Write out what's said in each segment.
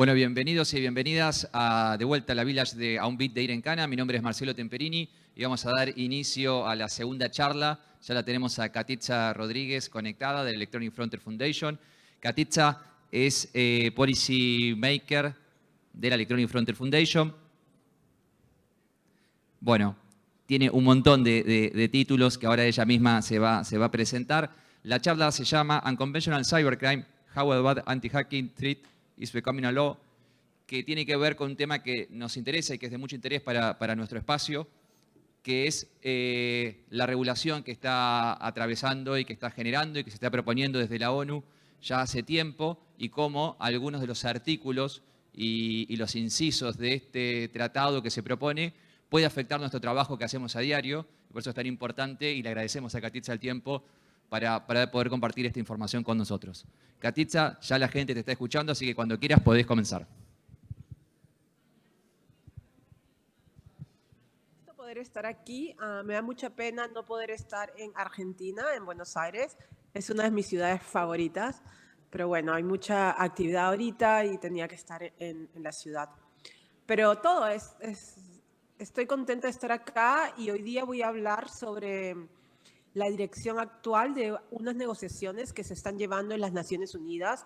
Bueno, bienvenidos y bienvenidas de vuelta a la Village a un beat de Irencana. Mi nombre es Marcelo Temperini y vamos a dar inicio a la segunda charla. Ya la tenemos a Katitza Rodríguez conectada del Electronic Frontier Foundation. Katitza es Policy Maker de la Electronic Frontier Foundation. Bueno, tiene un montón de títulos que ahora ella misma se va a presentar. La charla se llama Unconventional Cybercrime, How a Bad Anti-Hacking Threat is Becoming a Law, que tiene que ver con un tema que nos interesa y que es de mucho interés para nuestro espacio, que es la regulación que está atravesando y que está generando y que se está proponiendo desde la ONU ya hace tiempo, y cómo algunos de los artículos y los incisos de este tratado que se propone puede afectar nuestro trabajo que hacemos a diario. Por eso es tan importante y le agradecemos a Katitza el tiempo para poder compartir esta información con nosotros. Katitza, ya la gente te está escuchando, así que cuando quieras podés comenzar. Poder estar aquí. Me da mucha pena no poder estar en Argentina, en Buenos Aires. Es una de mis ciudades favoritas, pero bueno, hay mucha actividad ahorita y tenía que estar en la ciudad. Pero todo estoy contenta de estar acá y hoy día voy a hablar sobre la dirección actual de unas negociaciones que se están llevando en las Naciones Unidas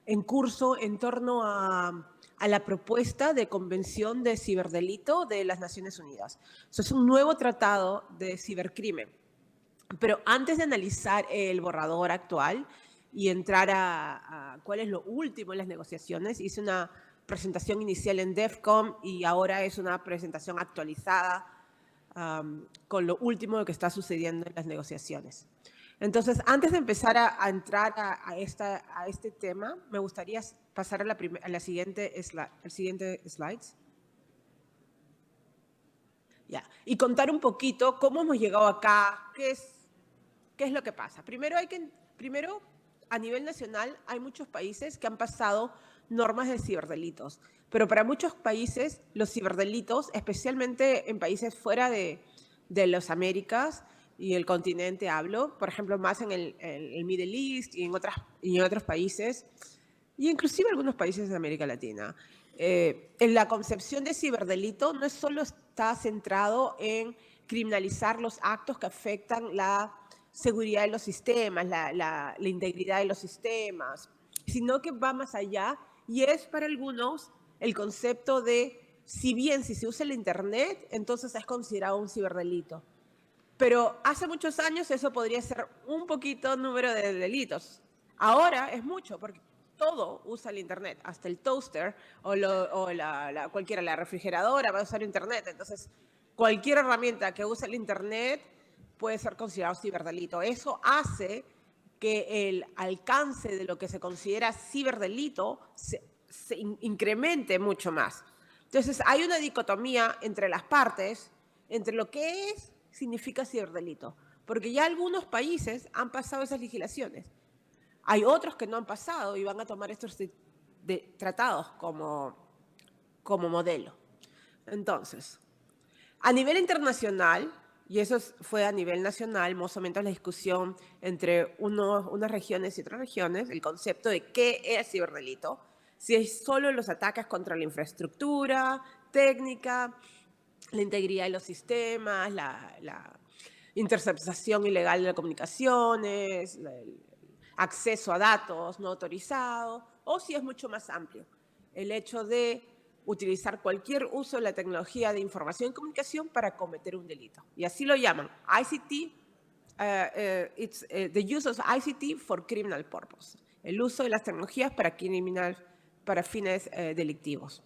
en curso en torno a la propuesta de convención de ciberdelito de las Naciones Unidas. Eso es un nuevo tratado de cibercrimen. Pero antes de analizar el borrador actual y entrar a cuál es lo último en las negociaciones, hice una presentación inicial en DEFCON y ahora es una presentación actualizada con lo último que está sucediendo en las negociaciones. Entonces, antes de empezar a entrar a este tema, me gustaría pasar a la siguiente slides. Ya. Y contar un poquito cómo hemos llegado acá, qué es lo que pasa. Primero, a nivel nacional, hay muchos países que han pasado normas de ciberdelitos. Pero para muchos países, los ciberdelitos, especialmente en países fuera de las Américas y el continente hablo, por ejemplo, más en el Middle East y en otros países, y inclusive algunos países de América Latina, en la concepción de ciberdelito no es solo está centrado en criminalizar los actos que afectan la seguridad de los sistemas, la integridad de los sistemas, sino que va más allá y es para algunos el concepto de, si se usa el Internet, entonces es considerado un ciberdelito. Pero hace muchos años eso podría ser un poquito número de delitos. Ahora es mucho, porque todo usa el Internet, hasta el toaster o cualquiera, la refrigeradora va a usar Internet. Entonces, cualquier herramienta que use el Internet puede ser considerado ciberdelito. Eso hace que el alcance de lo que se considera ciberdelito se incremente mucho más. Entonces, hay una dicotomía entre las partes, entre lo que significa ciberdelito, porque ya algunos países han pasado esas legislaciones. Hay otros que no han pasado y van a tomar estos tratados como modelo. Entonces, a nivel internacional, y eso fue a nivel nacional, más o menos la discusión entre unas regiones y otras regiones, el concepto de qué es ciberdelito, si es solo los ataques contra la infraestructura técnica, la integridad de los sistemas, la interceptación ilegal de las comunicaciones, el acceso a datos no autorizados, o si es mucho más amplio, el hecho de utilizar cualquier uso de la tecnología de información y comunicación para cometer un delito. Y así lo llaman, ICT, the use of ICT for criminal purpose, el uso de las tecnologías para fines delictivos.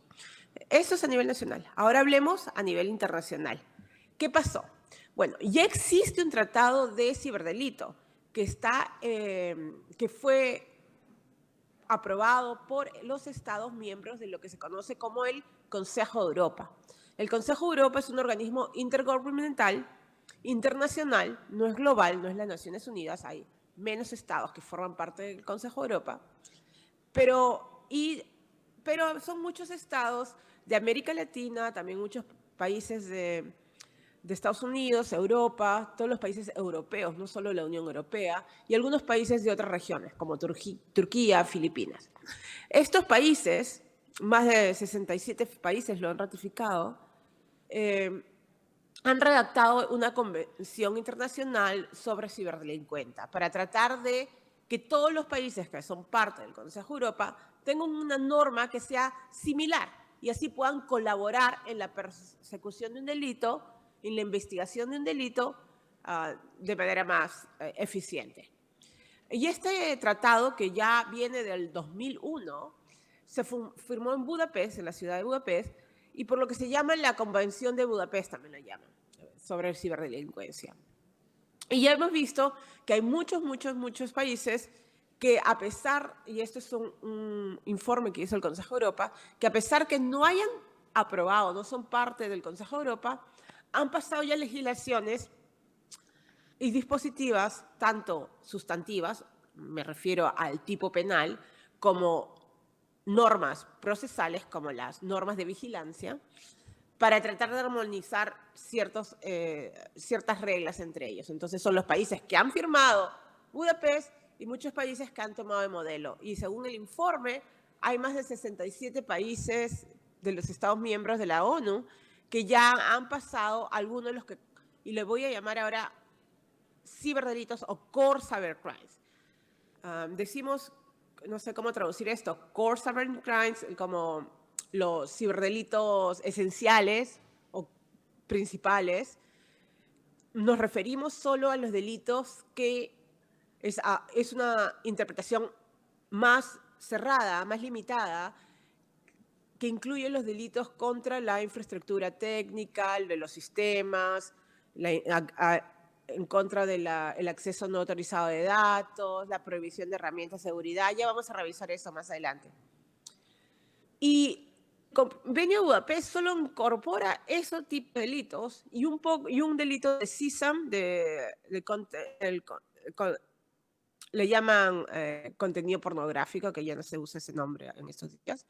Eso es a nivel nacional. Ahora hablemos a nivel internacional. ¿Qué pasó? Bueno, ya existe un tratado de ciberdelito que fue aprobado por los Estados miembros de lo que se conoce como el Consejo de Europa. El Consejo de Europa es un organismo intergubernamental, internacional, no es global, no es las Naciones Unidas, hay menos estados que forman parte del Consejo de Europa, pero son muchos estados de América Latina, también muchos países de Estados Unidos, Europa, todos los países europeos, no solo la Unión Europea, y algunos países de otras regiones, como Turquía, Filipinas. Estos países más de 67 países lo han ratificado, han redactado una convención internacional sobre ciberdelincuencia para tratar de que todos los países que son parte del Consejo de Europa tengan una norma que sea similar y así puedan colaborar en la persecución de un delito, en la investigación de un delito de manera más eficiente. Y este tratado, que ya viene del 2001, se firmó en Budapest, en la ciudad de Budapest, y por lo que se llama la Convención de Budapest, también la llaman, sobre ciberdelincuencia. Y ya hemos visto que hay muchos países que a pesar, y esto es un informe que hizo el Consejo de Europa, que a pesar que no hayan aprobado, no son parte del Consejo de Europa, han pasado ya legislaciones y dispositivas, tanto sustantivas, me refiero al tipo penal, como normas procesales, como las normas de vigilancia, para tratar de armonizar ciertas reglas entre ellos. Entonces son los países que han firmado Budapest y muchos países que han tomado de modelo. Y según el informe, hay más de 67 países de los Estados miembros de la ONU que ya han pasado algunos de los que, y le voy a llamar ahora ciberdelitos o core cybercrimes. Decimos, no sé cómo traducir esto, core cybercrimes como los ciberdelitos esenciales o principales. Nos referimos solo a los delitos que es una interpretación más cerrada, más limitada, que incluye los delitos contra la infraestructura técnica, de los sistemas, en contra del acceso no autorizado de datos, la prohibición de herramientas de seguridad. Ya vamos a revisar eso más adelante. Y el Convenio de Budapest solo incorpora esos tipos de delitos y un delito de CISAM, le llaman contenido pornográfico, que ya no se usa ese nombre en estos días.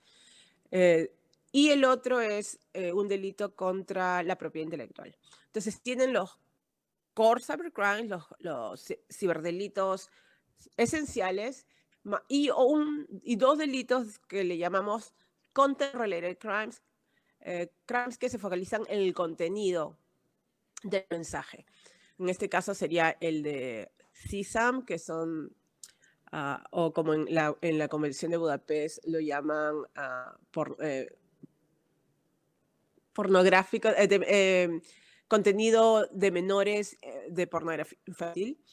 Y el otro es un delito contra la propiedad intelectual. Entonces tienen los core cybercrimes, los ciberdelitos esenciales, y dos delitos que le llamamos content-related crimes, crimes que se focalizan en el contenido del mensaje. En este caso sería el de CISAM, que son, o como en la Convención de Budapest lo llaman pornográfico, contenido de menores de pornografía infantil,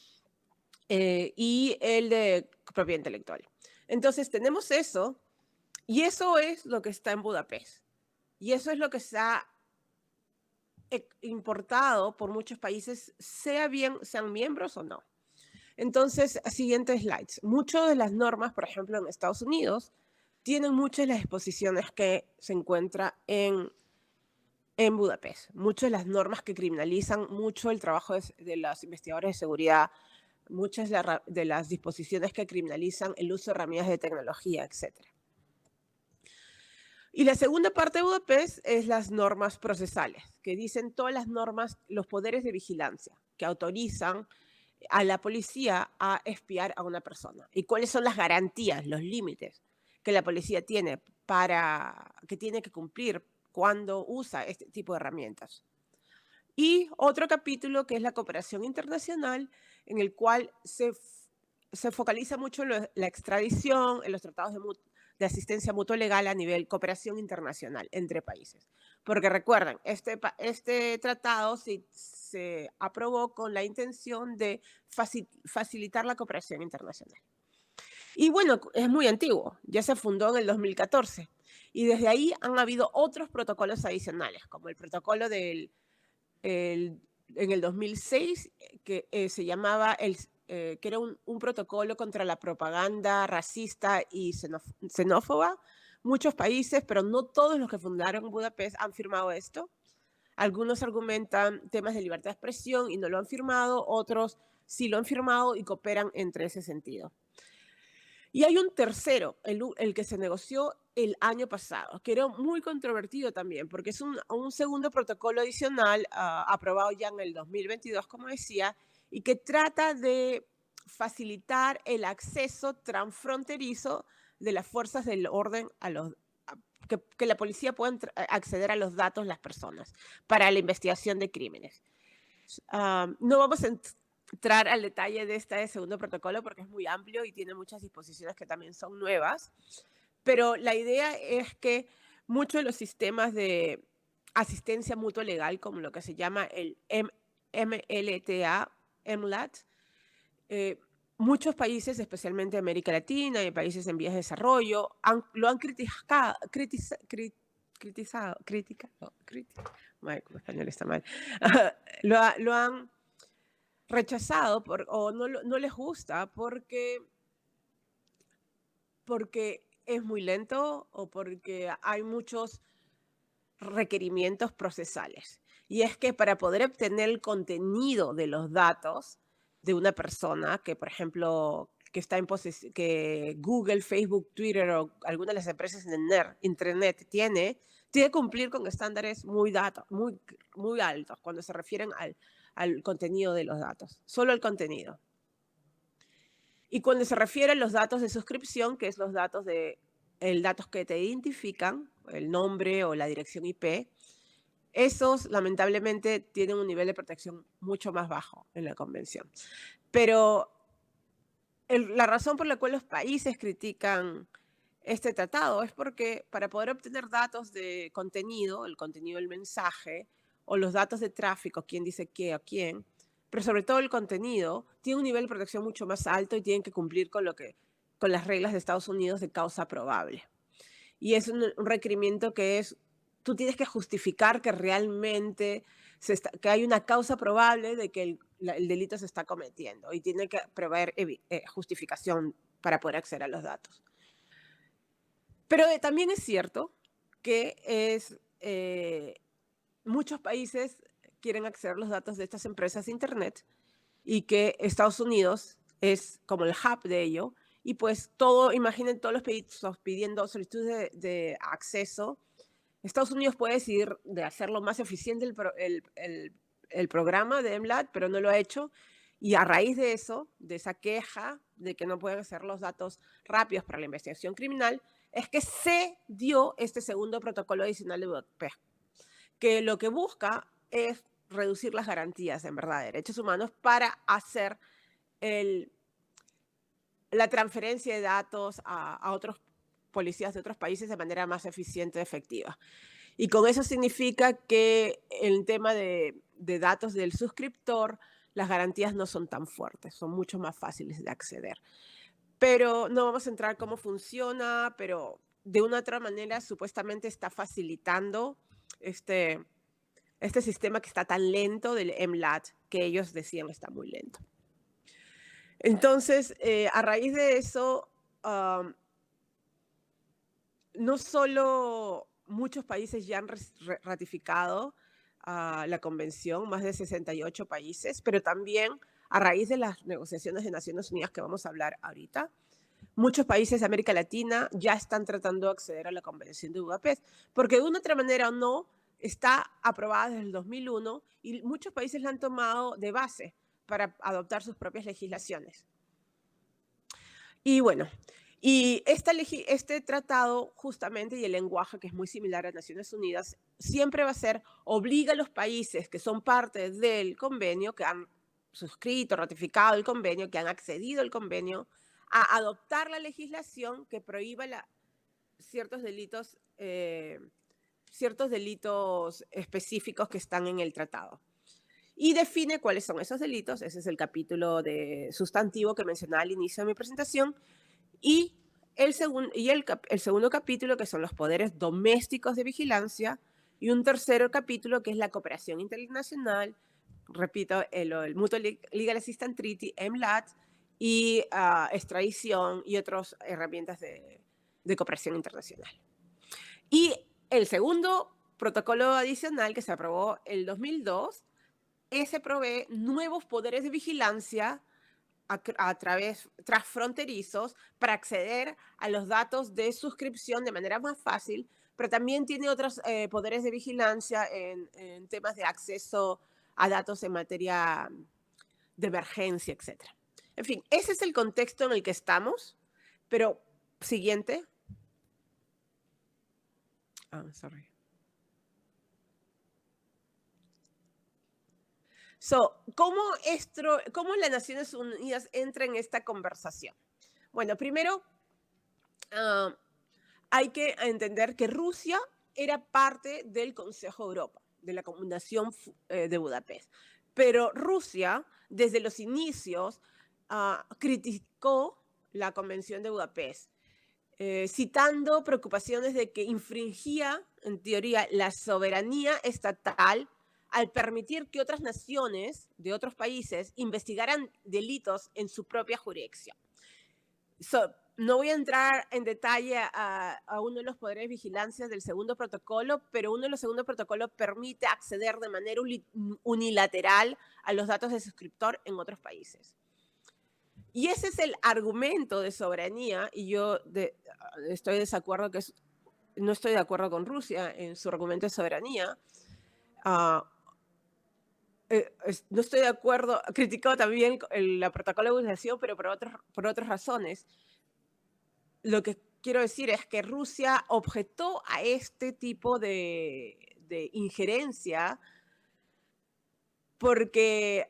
y el de propiedad intelectual. Entonces tenemos eso, y eso es lo que está en Budapest. Y eso es lo que se ha importado por muchos países, sean miembros o no. Entonces, siguientes slides. Muchas de las normas, por ejemplo, en Estados Unidos, tienen muchas de las disposiciones que se encuentran en Budapest. Muchas de las normas que criminalizan mucho el trabajo de los investigadores de seguridad, muchas de las disposiciones que criminalizan el uso de herramientas de tecnología, etc. Y la segunda parte de Budapest es las normas procesales, que dicen todas las normas, los poderes de vigilancia, que autorizan a la policía a espiar a una persona. Y cuáles son las garantías, los límites que la policía tiene que tiene que cumplir cuando usa este tipo de herramientas. Y otro capítulo que es la cooperación internacional, en el cual se focaliza mucho en la extradición, en los tratados de asistencia mutua legal a nivel cooperación internacional entre países. Porque recuerden, este tratado se aprobó con la intención de facilitar la cooperación internacional. Y bueno, es muy antiguo, ya se fundó en el 2014. Y desde ahí han habido otros protocolos adicionales, como el protocolo en el 2006, que se llamaba que era un protocolo contra la propaganda racista y xenófoba. Muchos países, pero no todos los que fundaron Budapest han firmado esto. Algunos argumentan temas de libertad de expresión y no lo han firmado, otros sí lo han firmado y cooperan entre ese sentido. Y hay un tercero, el que se negoció el año pasado, que era muy controvertido también, porque es un segundo protocolo adicional aprobado ya en el 2022, como decía, y que trata de facilitar el acceso transfronterizo de las fuerzas del orden que la policía pueda acceder a los datos de las personas para la investigación de crímenes. No vamos a entrar al detalle de este segundo protocolo porque es muy amplio y tiene muchas disposiciones que también son nuevas, pero la idea es que muchos de los sistemas de asistencia mutua legal, como lo que se llama el MLTA, MLAT, muchos países, especialmente América Latina y países en vías de desarrollo, lo han criticado, bueno, como español está mal, lo han rechazado o no les gusta porque es muy lento o porque hay muchos requerimientos procesales. Y es que para poder obtener el contenido de los datos de una persona que, por ejemplo, que está en que Google, Facebook, Twitter o alguna de las empresas en Internet tiene que cumplir con estándares muy altos cuando se refieren al contenido de los datos, solo el contenido. Y cuando se refiere a los datos de suscripción, que es los datos datos que te identifican, el nombre o la dirección IP, esos lamentablemente tienen un nivel de protección mucho más bajo en la convención. Pero la razón por la cual los países critican este tratado es porque para poder obtener datos de contenido, el contenido del mensaje, o los datos de tráfico, quién dice qué a quién, pero sobre todo el contenido, tiene un nivel de protección mucho más alto y tienen que cumplir con las reglas de Estados Unidos de causa probable. Y es un requerimiento que tú tienes que justificar que realmente que hay una causa probable de que el delito se está cometiendo y tiene que proveer justificación para poder acceder a los datos. Pero también es cierto que muchos países quieren acceder a los datos de estas empresas de Internet y que Estados Unidos es como el hub de ello. Y pues imaginen todos los países pidiendo solicitudes de acceso. Estados Unidos puede decidir de hacerlo más eficiente el programa de MLAT, pero no lo ha hecho. Y a raíz de eso, de esa queja de que no pueden hacer los datos rápidos para la investigación criminal, es que se dio este segundo protocolo adicional de Budapest, que lo que busca es reducir las garantías, en verdad, de derechos humanos para hacer la transferencia de datos a otros policías de otros países de manera más eficiente y efectiva. Y con eso significa que el tema de datos del suscriptor, las garantías no son tan fuertes, son mucho más fáciles de acceder. Pero no vamos a entrar cómo funciona, pero de una u otra manera supuestamente está facilitando este sistema que está tan lento del MLAT, que ellos decían está muy lento. Entonces, a raíz de eso, no solo muchos países ya han ratificado la convención, más de 68 países, pero también a raíz de las negociaciones de Naciones Unidas que vamos a hablar ahorita, muchos países de América Latina ya están tratando de acceder a la Convención de Budapest, porque de una otra manera o no, está aprobada desde el 2001 y muchos países la han tomado de base para adoptar sus propias legislaciones. Y bueno, y este tratado justamente y el lenguaje que es muy similar a Naciones Unidas siempre va a ser, obliga a los países que son parte del convenio, que han suscrito, ratificado el convenio, que han accedido al convenio, a adoptar la legislación que prohíba ciertos delitos específicos que están en el tratado. Y define cuáles son esos delitos. Ese es el capítulo sustantivo que mencionaba al inicio de mi presentación. Y el segundo capítulo, que son los poderes domésticos de vigilancia. Y un tercer capítulo, que es la cooperación internacional. Repito, el Mutual Legal Assistance Treaty, MLAT, y extradición y otras herramientas de cooperación internacional. Y el segundo protocolo adicional que se aprobó en el 2002, ese provee nuevos poderes de vigilancia transfronterizos para acceder a los datos de suscripción de manera más fácil, pero también tiene otros poderes de vigilancia en temas de acceso a datos en materia de emergencia, etc. En fin, ese es el contexto en el que estamos, pero siguiente. Sorry. ¿Cómo las Naciones Unidas entra en esta conversación? Bueno, primero hay que entender que Rusia era parte del Consejo de Europa, de la Comunicación de Budapest. Pero Rusia, desde los inicios, criticó la Convención de Budapest, citando preocupaciones de que infringía, en teoría, la soberanía estatal al permitir que otras naciones de otros países investigaran delitos en su propia jurisdicción. No voy a entrar en detalle a uno de los poderes de vigilancia del segundo protocolo, pero uno de los segundos protocolos permite acceder de manera unilateral a los datos del suscriptor en otros países. Y ese es el argumento de soberanía, y yo estoy de desacuerdo no estoy de acuerdo con Rusia en su argumento de soberanía. No estoy de acuerdo, criticó también el protocolo de violación, pero por otras razones. Lo que quiero decir es que Rusia objetó a este tipo de injerencia porque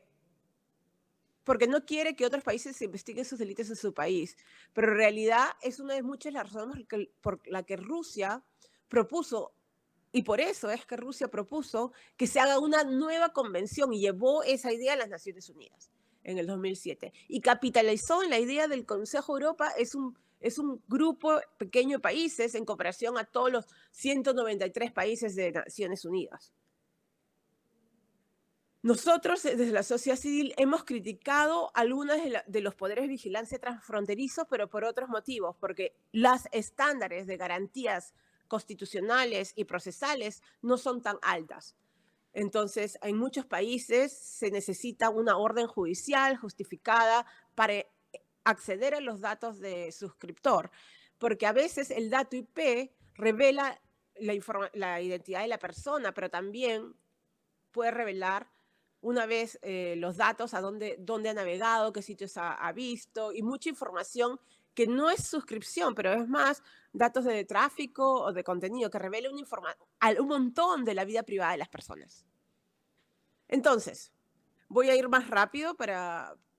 no quiere que otros países investiguen sus delitos en su país. Pero en realidad es una de muchas las razones por la que Rusia propuso, y por eso es que Rusia propuso que se haga una nueva convención y llevó esa idea a las Naciones Unidas en el 2007. Y capitalizó en la idea del Consejo de Europa, es un grupo pequeño de países en cooperación a todos los 193 países de Naciones Unidas. Nosotros, desde la sociedad civil, hemos criticado algunos de los poderes de vigilancia transfronterizos, pero por otros motivos, porque los estándares de garantías constitucionales y procesales no son tan altas. Entonces, en muchos países se necesita una orden judicial justificada para acceder a los datos de suscriptor, porque a veces el dato IP revela la identidad de la persona, pero también puede revelar una vez los datos, a dónde ha navegado, qué sitios ha visto, y mucha información que no es suscripción, pero es más datos de tráfico o de contenido que revela un montón de la vida privada de las personas. Entonces, voy a ir más rápido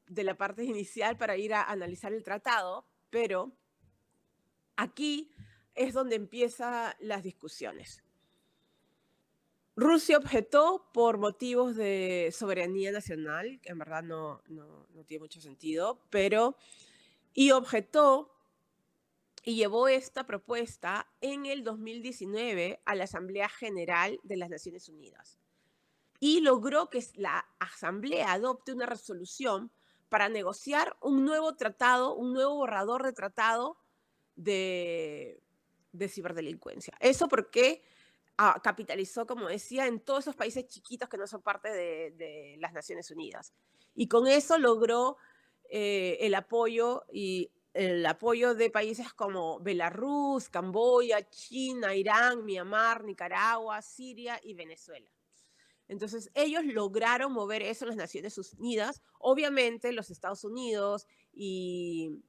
de la parte inicial para ir a analizar el tratado, pero aquí es donde empiezan las discusiones. Rusia objetó por motivos de soberanía nacional, que en verdad no tiene mucho sentido, y objetó y llevó esta propuesta en el 2019 a la Asamblea General de las Naciones Unidas. Y logró que la Asamblea adopte una resolución para negociar un nuevo tratado, un nuevo borrador de tratado de ciberdelincuencia. Eso porque capitalizó, como decía, en todos esos países chiquitos que no son parte de las Naciones Unidas. Y con eso logró el apoyo de países como Belarus, Camboya, China, Irán, Myanmar, Nicaragua, Siria y Venezuela. Entonces, ellos lograron mover eso en las Naciones Unidas. Obviamente, los Estados Unidos y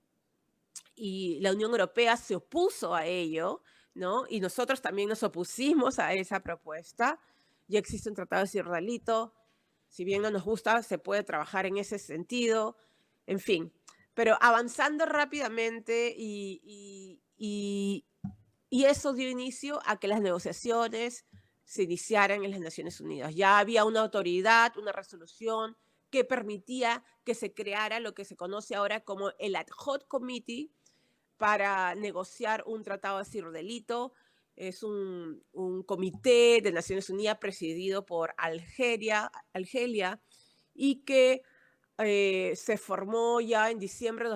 la Unión Europea se opuso a ello, ¿no? Y nosotros también nos opusimos a esa propuesta. Ya existe un tratado de ciberdelito. Si bien no nos gusta, se puede trabajar en ese sentido. En fin, pero avanzando rápidamente y eso dio inicio a que las negociaciones se iniciaran en las Naciones Unidas. Ya había una autoridad, una resolución que permitía que se creara lo que se conoce ahora como el Ad Hoc Committee para negociar un tratado de ciberdelito. Es un comité de Naciones Unidas presidido por Argelia y que se formó ya en diciembre,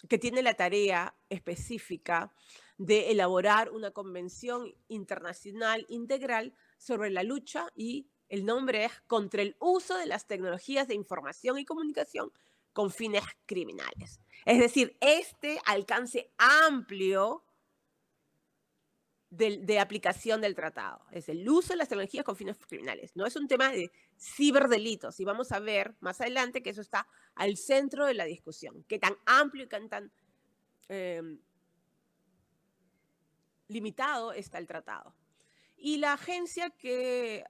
que tiene la tarea específica de elaborar una convención internacional integral sobre la lucha, y el nombre es contra el uso de las tecnologías de información y comunicación con fines criminales. Es decir, este alcance amplio de aplicación del tratado. Es el uso de las tecnologías con fines criminales. No es un tema de ciberdelitos. Y vamos a ver más adelante que eso está al centro de la discusión. Qué tan amplio y qué tan limitado está el tratado. Y la agencia que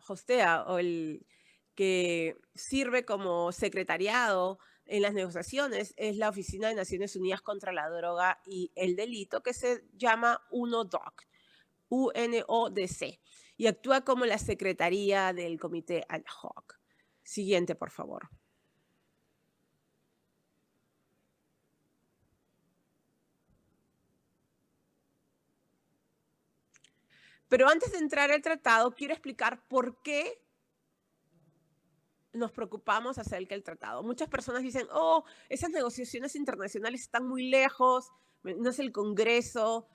hostea o que sirve como secretariado en las negociaciones es la Oficina de Naciones Unidas contra la Droga y el Delito, que se llama UNODC, UNODC, y actúa como la secretaría del comité ad hoc. Siguiente, por favor. Pero antes de entrar al tratado, quiero explicar por qué nos preocupamos acerca del tratado. Muchas personas dicen, oh, esas negociaciones internacionales están muy lejos, no es el Congreso,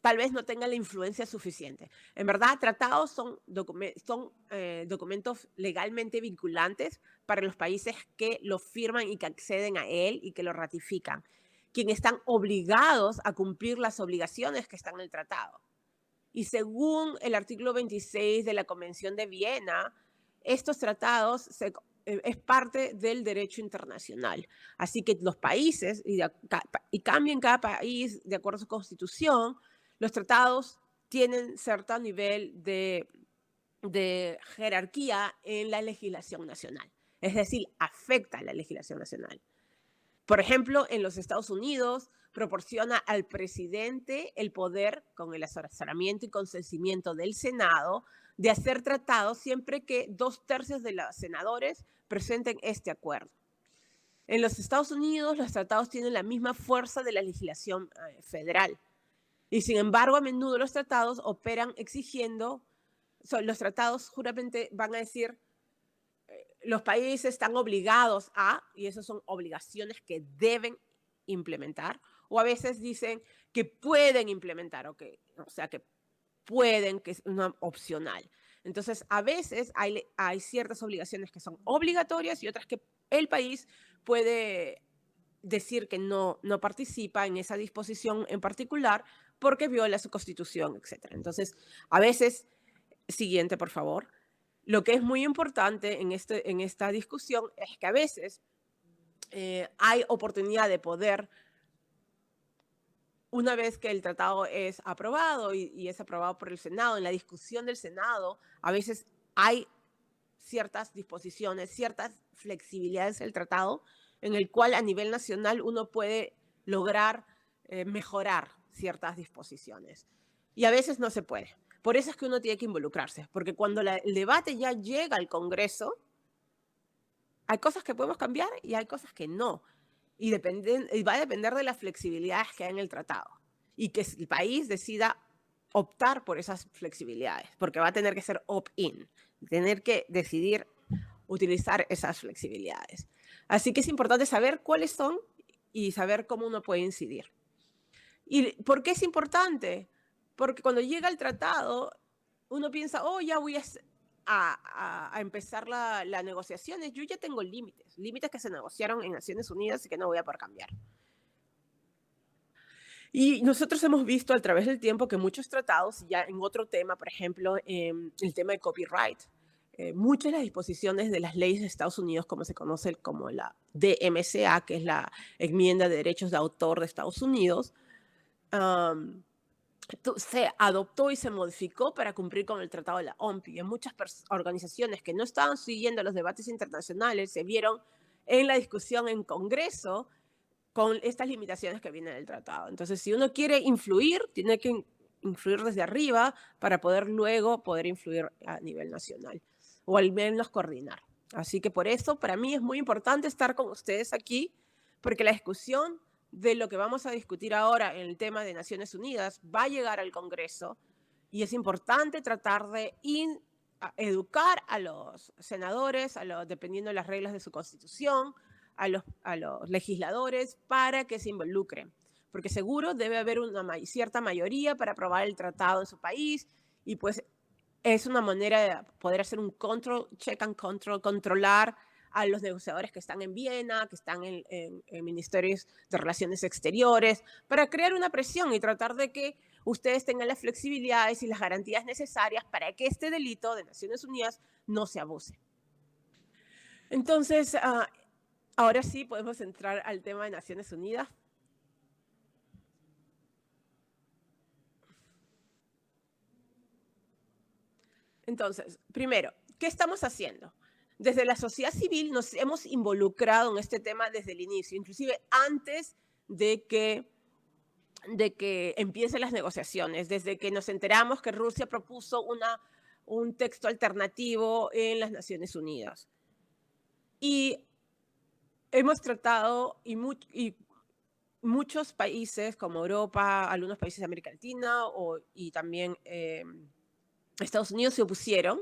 tal vez no tengan la influencia suficiente. En verdad, tratados son documentos legalmente vinculantes para los países que lo firman y que acceden a él y que lo ratifican, quienes están obligados a cumplir las obligaciones que están en el tratado. Y según el artículo 26 de la Convención de Viena, estos tratados es parte del derecho internacional. Así que los países, y cambian cada país de acuerdo a su constitución, los tratados tienen cierto nivel de jerarquía en la legislación nacional. Es decir, afecta a la legislación nacional. Por ejemplo, en los Estados Unidos proporciona al presidente el poder, con el asesoramiento y consentimiento del Senado, de hacer tratados siempre que 2/3 de los senadores presenten este acuerdo. En los Estados Unidos, los tratados tienen la misma fuerza de la legislación federal. Y sin embargo, a menudo los tratados operan exigiendo, los tratados juramente van a decir, los países están obligados a, y esas son obligaciones que deben implementar, o a veces dicen que pueden implementar, o sea, que pueden, que es una opcional. Entonces, a veces hay ciertas obligaciones que son obligatorias y otras que el país puede decir que no participa en esa disposición en particular porque viola su constitución, etc. Entonces, a veces, siguiente, por favor. Lo que es muy importante en esta discusión es que a veces hay oportunidad de poder, una vez que el tratado es aprobado y es aprobado por el Senado, en la discusión del Senado, a veces hay ciertas disposiciones, ciertas flexibilidades del tratado, en el cual a nivel nacional uno puede lograr mejorar ciertas disposiciones. Y a veces no se puede. Por eso es que uno tiene que involucrarse, porque cuando el debate ya llega al Congreso, hay cosas que podemos cambiar y hay cosas que no. Y va a depender de las flexibilidades que hay en el tratado. Y que el país decida optar por esas flexibilidades, porque va a tener que ser opt-in, tener que decidir utilizar esas flexibilidades. Así que es importante saber cuáles son y saber cómo uno puede incidir. ¿Y por qué es importante? Porque cuando llega el tratado, uno piensa, oh, ya voy a empezar las negociaciones. Yo ya tengo límites que se negociaron en Naciones Unidas y que no voy a poder cambiar. Y nosotros hemos visto a través del tiempo que muchos tratados, ya en otro tema, por ejemplo, el tema de copyright, muchas de las disposiciones de las leyes de Estados Unidos, como se conoce como la DMCA, que es la Enmienda de Derechos de Autor de Estados Unidos, se adoptó y se modificó para cumplir con el Tratado de la OMPI. Y muchas organizaciones que no estaban siguiendo los debates internacionales se vieron en la discusión en Congreso con estas limitaciones que vienen del tratado. Entonces, si uno quiere influir, tiene que influir desde arriba para luego poder influir a nivel nacional o al menos coordinar. Así que por eso, para mí es muy importante estar con ustedes aquí, porque la discusión de lo que vamos a discutir ahora en el tema de Naciones Unidas va a llegar al Congreso y es importante tratar de educar a los senadores, dependiendo de las reglas de su constitución, a los legisladores para que se involucren, porque seguro debe haber una cierta mayoría para aprobar el tratado en su país y pues es una manera de poder hacer un check and control, controlar a los negociadores que están en Viena, que están en ministerios de Relaciones Exteriores, para crear una presión y tratar de que ustedes tengan las flexibilidades y las garantías necesarias para que este delito de Naciones Unidas no se abuse. Entonces, Ahora sí podemos entrar al tema de Naciones Unidas. Entonces, primero, ¿qué estamos haciendo? Desde la sociedad civil nos hemos involucrado en este tema desde el inicio, inclusive antes de que empiecen las negociaciones, desde que nos enteramos que Rusia propuso un texto alternativo en las Naciones Unidas. Y hemos tratado, y muchos países como Europa, algunos países de América Latina y también Estados Unidos se opusieron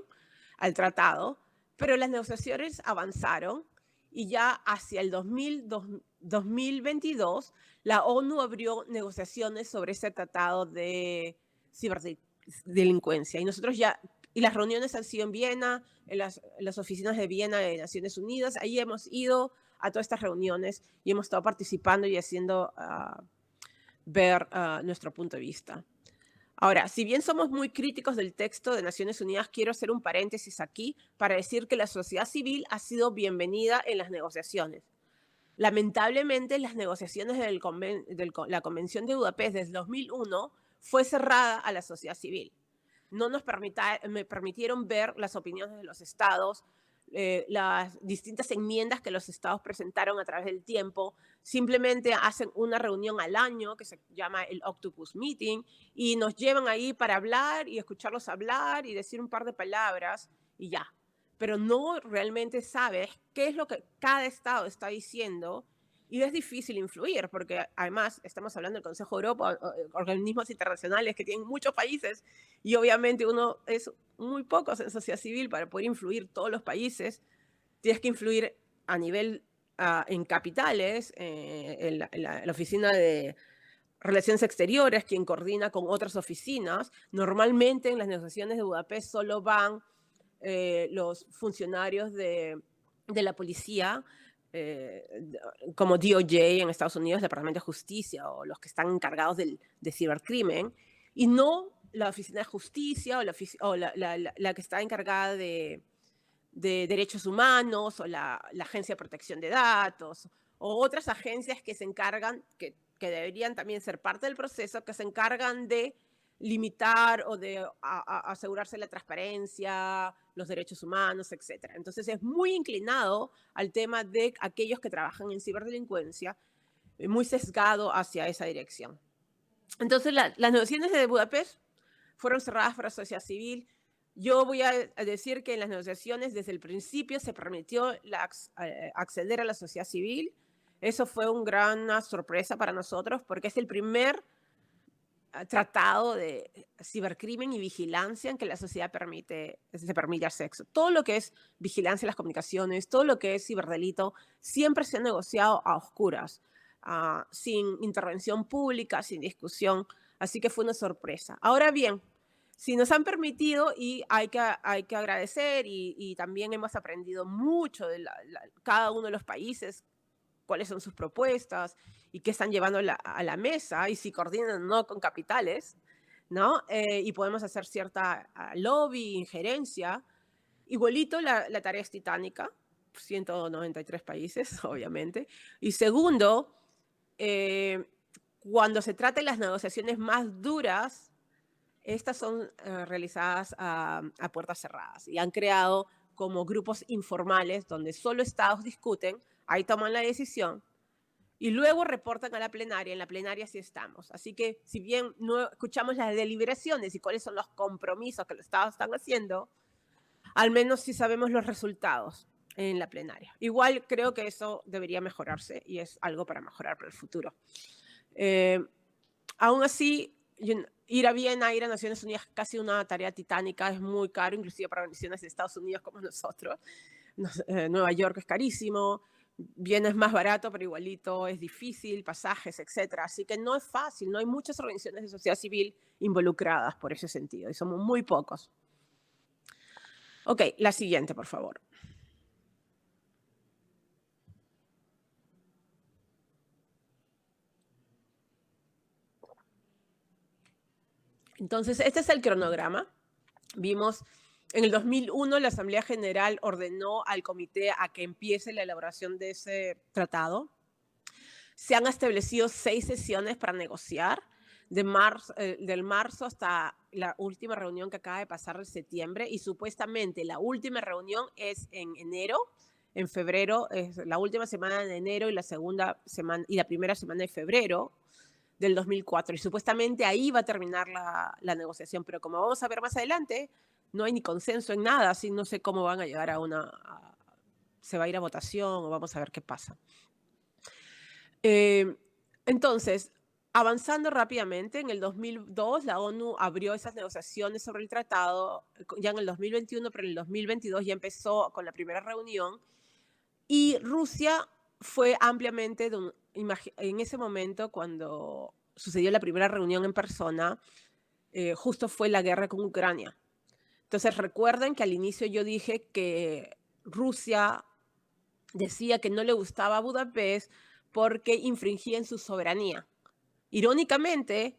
al tratado, pero las negociaciones avanzaron y ya hacia el 2022 la ONU abrió negociaciones sobre ese tratado de ciberdelincuencia. Y nosotros ya, y las reuniones han sido en Viena, en las oficinas de Viena de Naciones Unidas. Ahí hemos ido a todas estas reuniones y hemos estado participando y haciendo ver nuestro punto de vista. Ahora, si bien somos muy críticos del texto de Naciones Unidas, quiero hacer un paréntesis aquí para decir que la sociedad civil ha sido bienvenida en las negociaciones. Lamentablemente, las negociaciones de la Convención de Budapest desde 2001 fue cerrada a la sociedad civil. No nos permitieron ver las opiniones de los estados, las distintas enmiendas que los estados presentaron a través del tiempo. Simplemente hacen una reunión al año que se llama el Octopus Meeting y nos llevan ahí para hablar y escucharlos hablar y decir un par de palabras y ya. Pero no realmente sabes qué es lo que cada estado está diciendo y es difícil influir porque además estamos hablando del Consejo de Europa, organismos internacionales que tienen muchos países y obviamente uno es muy pocos en sociedad civil para poder influir todos los países. Tienes que influir a nivel en capitales, en la oficina de Relaciones Exteriores, quien coordina con otras oficinas. Normalmente en las negociaciones de Budapest solo van los funcionarios de la policía, como DOJ en Estados Unidos, Departamento de Justicia, o los que están encargados de cibercrimen, y no la Oficina de Justicia o la que está encargada de derechos humanos o la Agencia de Protección de Datos o otras agencias que se encargan, que deberían también ser parte del proceso, que se encargan de limitar o de asegurarse la transparencia, los derechos humanos, etc. Entonces es muy inclinado al tema de aquellos que trabajan en ciberdelincuencia, muy sesgado hacia esa dirección. Entonces las negociaciones de Budapest fueron cerradas para la sociedad civil. Yo voy a decir que en las negociaciones desde el principio se permitió acceder a la sociedad civil. Eso fue una gran sorpresa para nosotros porque es el primer tratado de cibercrimen y vigilancia en que la sociedad se permite acceso. Todo lo que es vigilancia de las comunicaciones, todo lo que es ciberdelito, siempre se ha negociado a oscuras, sin intervención pública, sin discusión. Así que fue una sorpresa. Ahora bien, si nos han permitido, y hay que agradecer, y también hemos aprendido mucho de cada uno de los países, cuáles son sus propuestas y qué están llevando a la mesa y si coordinan o no con capitales, ¿no? Y podemos hacer cierta lobby, injerencia. Igualito la tarea es titánica, 193 países, obviamente. Y segundo, cuando se trata de las negociaciones más duras, estas son realizadas a puertas cerradas y han creado como grupos informales donde solo estados discuten, ahí toman la decisión y luego reportan a la plenaria. En la plenaria sí estamos. Así que si bien no escuchamos las deliberaciones y cuáles son los compromisos que los estados están haciendo, al menos sí sabemos los resultados en la plenaria. Igual creo que eso debería mejorarse y es algo para mejorar para el futuro. Aún así, ir a Viena, ir a Naciones Unidas es casi una tarea titánica, es muy caro, inclusive para organizaciones de Estados Unidos como nosotros. Nueva York es carísimo, Viena es más barato, pero igualito es difícil, pasajes, etc. Así que no es fácil, no hay muchas organizaciones de sociedad civil involucradas por ese sentido, y somos muy pocos. Ok, la siguiente, por favor. Entonces, este es el cronograma. Vimos En el 2001, la Asamblea General ordenó al comité a que empiece la elaboración de ese tratado. Se han establecido 6 sesiones para negociar, del marzo hasta la última reunión que acaba de pasar en septiembre, y supuestamente la última reunión es en enero. En febrero es la última semana de enero y la primera semana de febrero del 2004. Y supuestamente ahí va a terminar la negociación. Pero como vamos a ver más adelante, no hay ni consenso en nada, así no sé cómo van a llegar se va a ir a votación o vamos a ver qué pasa. Entonces, avanzando rápidamente, en el 2002 la ONU abrió esas negociaciones sobre el tratado, ya en el 2021, pero en el 2022 ya empezó con la primera reunión, y Rusia fue ampliamente, en ese momento cuando sucedió la primera reunión en persona, justo fue la guerra con Ucrania. Entonces recuerden que al inicio yo dije que Rusia decía que no le gustaba Budapest porque infringía en su soberanía. Irónicamente,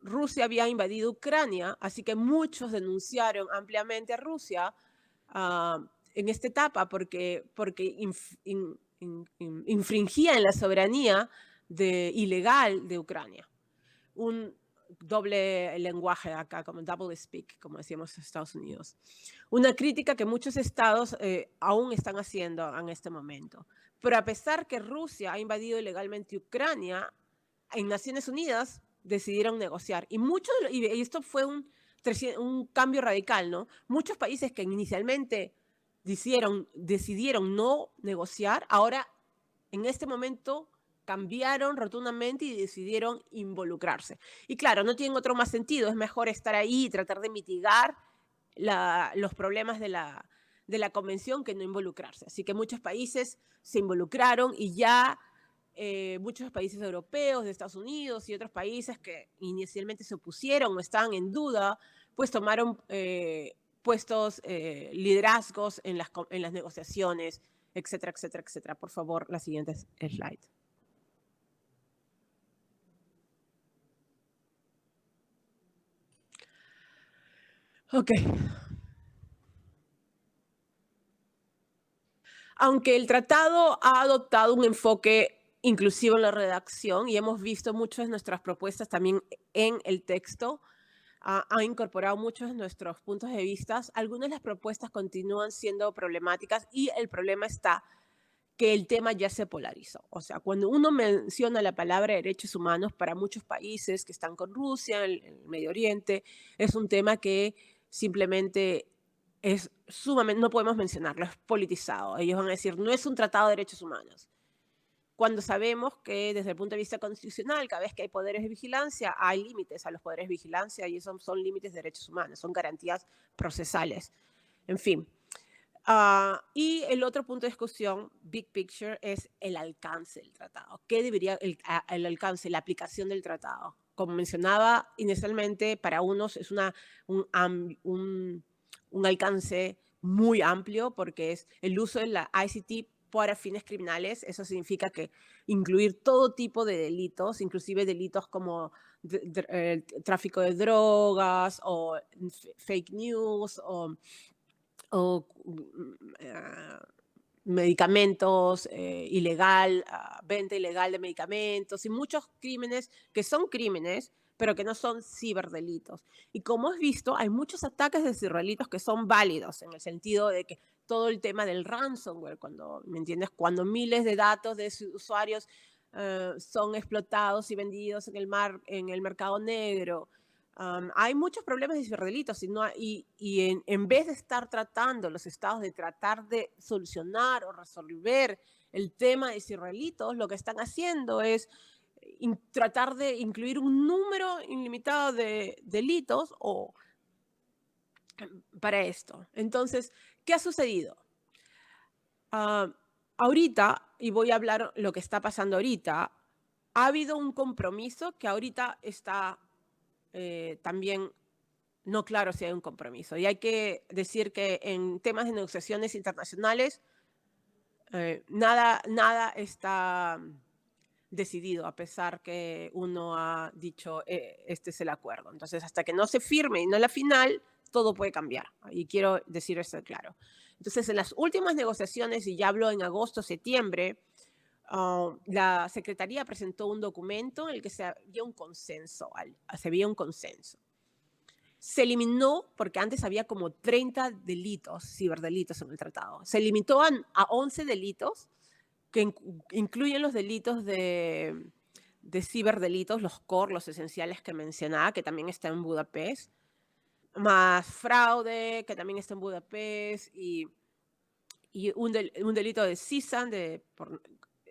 Rusia había invadido Ucrania, así que muchos denunciaron ampliamente a Rusia en esta etapa porque infringía en la soberanía ilegal de Ucrania. Un doble lenguaje acá, como double speak, como decíamos en Estados Unidos. Una crítica que muchos estados aún están haciendo en este momento. Pero a pesar que Rusia ha invadido ilegalmente Ucrania, en Naciones Unidas decidieron negociar. Y esto fue un cambio radical, ¿no? Muchos países que inicialmente decidieron no negociar, ahora en este momento cambiaron rotundamente y decidieron involucrarse. Y claro, no tienen otro más sentido, es mejor estar ahí y tratar de mitigar los problemas de la convención que no involucrarse. Así que muchos países se involucraron y ya muchos países europeos, de Estados Unidos y otros países que inicialmente se opusieron o estaban en duda, pues tomaron puestos liderazgos en las negociaciones, etcétera, etcétera, etcétera. Por favor, la siguiente slide. Ok. Aunque el tratado ha adoptado un enfoque inclusivo en la redacción y hemos visto muchas de nuestras propuestas también en el texto, ha incorporado muchos de nuestros puntos de vista, algunas de las propuestas continúan siendo problemáticas y el problema está que el tema ya se polarizó. O sea, cuando uno menciona la palabra derechos humanos, para muchos países que están con Rusia, el Medio Oriente, es un tema que simplemente es sumamente, no podemos mencionarlo, es politizado. Ellos van a decir, no es un tratado de derechos humanos. Cuando sabemos que desde el punto de vista constitucional, cada vez que hay poderes de vigilancia, hay límites a los poderes de vigilancia y esos son límites de derechos humanos, son garantías procesales. En fin. Y el otro punto de discusión, big picture, es el alcance del tratado. ¿Qué debería el alcance, la aplicación del tratado? Como mencionaba inicialmente, para unos es un alcance muy amplio porque es el uso de la ICT para fines criminales. Eso significa que incluir todo tipo de delitos, inclusive delitos como tráfico de drogas o fake news o medicamentos, venta ilegal de medicamentos y muchos crímenes que son crímenes, pero que no son ciberdelitos. Y como has visto, hay muchos ataques de ciberdelitos que son válidos en el sentido de que todo el tema del ransomware, ¿me entiendes? Cuando miles de datos de usuarios son explotados y vendidos en el mercado negro. Hay muchos problemas de ciberdelitos y en vez de estar tratando los estados de tratar de solucionar o resolver el tema de ciberdelitos, lo que están haciendo es tratar de incluir un número ilimitado de delitos para esto. Entonces, ¿qué ha sucedido? Ahorita, y voy a hablar lo que está pasando ahorita, ha habido un compromiso que ahorita está también no claro si hay un compromiso. Y hay que decir que en temas de negociaciones internacionales nada está decidido, a pesar que uno ha dicho este es el acuerdo. Entonces, hasta que no se firme y no la final, todo puede cambiar. Y quiero decir esto claro. Entonces, en las últimas negociaciones, y ya hablo en agosto, septiembre, la Secretaría presentó un documento en el que se había un consenso. Se eliminó, porque antes había como 30 delitos, ciberdelitos en el tratado. Se limitó a 11 delitos, que incluyen los delitos de ciberdelitos, los core, los esenciales que mencionaba, que también está en Budapest, más fraude, que también está en Budapest, y un delito de CISAN,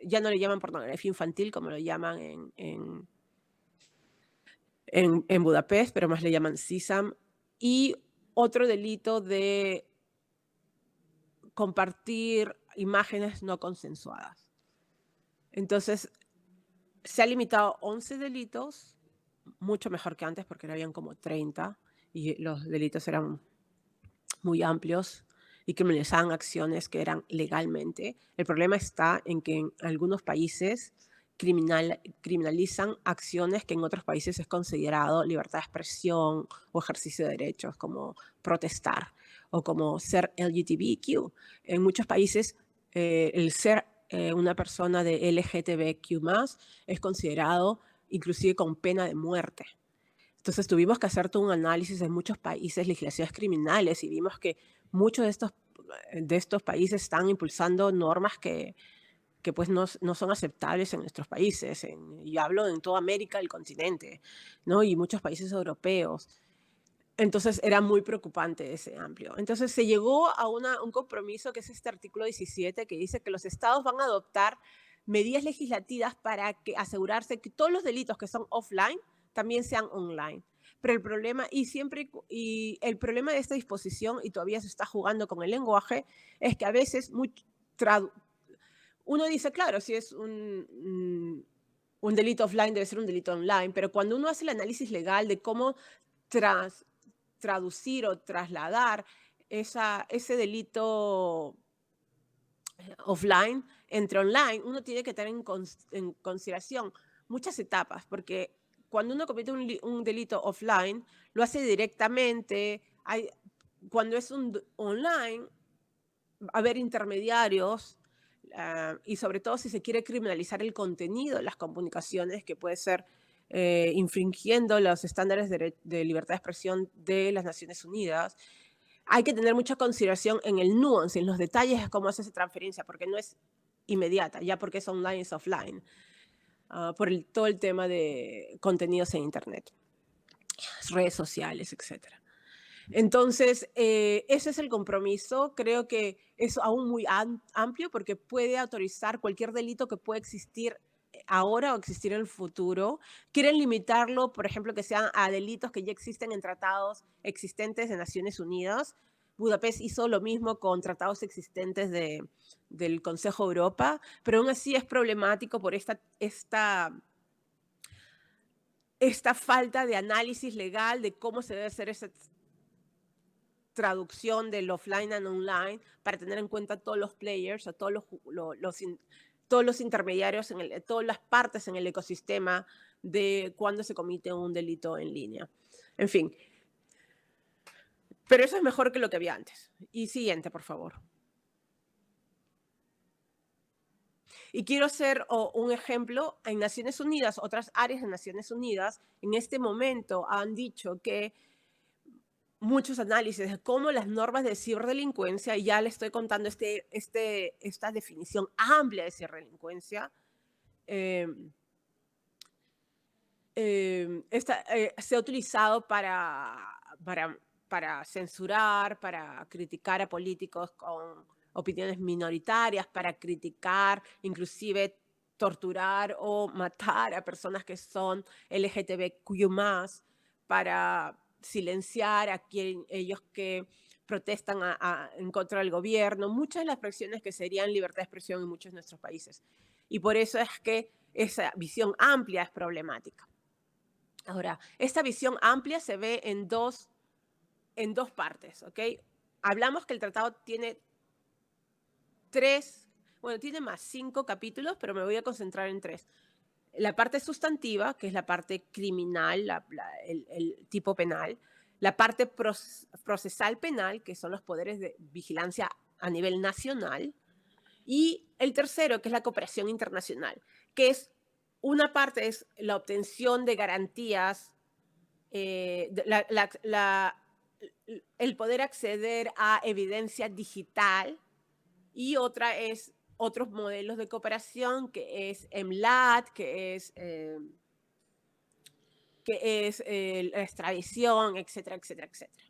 ya no le llaman pornografía infantil como lo llaman en Budapest, pero más le llaman CISAM, y otro delito de compartir imágenes no consensuadas. Entonces, se ha limitado a 11 delitos, mucho mejor que antes porque habían como 30 y los delitos eran muy amplios y criminalizaban acciones que eran legalmente. El problema está en que en algunos países criminalizan acciones que en otros países es considerado libertad de expresión o ejercicio de derechos, como protestar o como ser LGBTQ. En muchos países el ser una persona de LGTBQ+, es considerado inclusive con pena de muerte. Entonces tuvimos que hacer todo un análisis de muchos países, legislaciones criminales, y vimos que muchos de estos países están impulsando normas que pues no son aceptables en nuestros países. Y hablo en toda América, el continente, ¿no? Y muchos países europeos. Entonces era muy preocupante ese amplio. Entonces se llegó a un compromiso, que es este artículo 17, que dice que los estados van a adoptar medidas legislativas para asegurarse que todos los delitos que son offline también sean online. Pero el problema, y el problema de esta disposición, y todavía se está jugando con el lenguaje, es que a veces uno dice, claro, si es un delito offline, debe ser un delito online, pero cuando uno hace el análisis legal de cómo traducir o trasladar ese delito offline entre online, uno tiene que tener en consideración muchas etapas, porque cuando uno comete un delito offline, lo hace directamente. Cuando es online, va a haber intermediarios, y sobre todo si se quiere criminalizar el contenido de las comunicaciones, que puede ser infringiendo los estándares de libertad de expresión de las Naciones Unidas. Hay que tener mucha consideración en el nuance, en los detalles de cómo hace esa transferencia, porque no es inmediata, ya porque es online, es offline, por todo el tema de contenidos en Internet, redes sociales, etc. Entonces, ese es el compromiso. Creo que es aún muy amplio porque puede autorizar cualquier delito que pueda existir ahora o existir en el futuro. Quieren limitarlo, por ejemplo, que sean a delitos que ya existen en tratados existentes de Naciones Unidas. Budapest hizo lo mismo con tratados existentes del Consejo de Europa, pero aún así es problemático por esta falta de análisis legal de cómo se debe hacer esa traducción del offline and online para tener en cuenta todos los players, o todos los intermediarios, todas las partes en el ecosistema de cuando se comete un delito en línea. En fin, pero eso es mejor que lo que había antes. Y siguiente, por favor. Y quiero hacer un ejemplo. En Naciones Unidas, otras áreas de Naciones Unidas, en este momento han dicho que muchos análisis de cómo las normas de ciberdelincuencia, y ya le estoy contando esta definición amplia de ciberdelincuencia, se ha utilizado para censurar, para criticar a políticos con opiniones minoritarias, para criticar, inclusive torturar o matar a personas que son LGTBQ+, para silenciar a ellos que protestan en contra del gobierno, muchas de las expresiones que serían libertad de expresión en muchos de nuestros países. Y por eso es que esa visión amplia es problemática. Ahora, esta visión amplia se ve en dos partes, ¿ok? Hablamos que el tratado tiene tiene más 5 capítulos, pero me voy a concentrar en 3. La parte sustantiva, que es la parte criminal, el tipo penal. la parte procesal penal, que son los poderes de vigilancia a nivel nacional, y el tercero, que es la cooperación internacional, que es una parte es la obtención de garantías, el poder acceder a evidencia digital, y otra es otros modelos de cooperación, que es MLAT, que es la extradición, etcétera, etcétera, etcétera.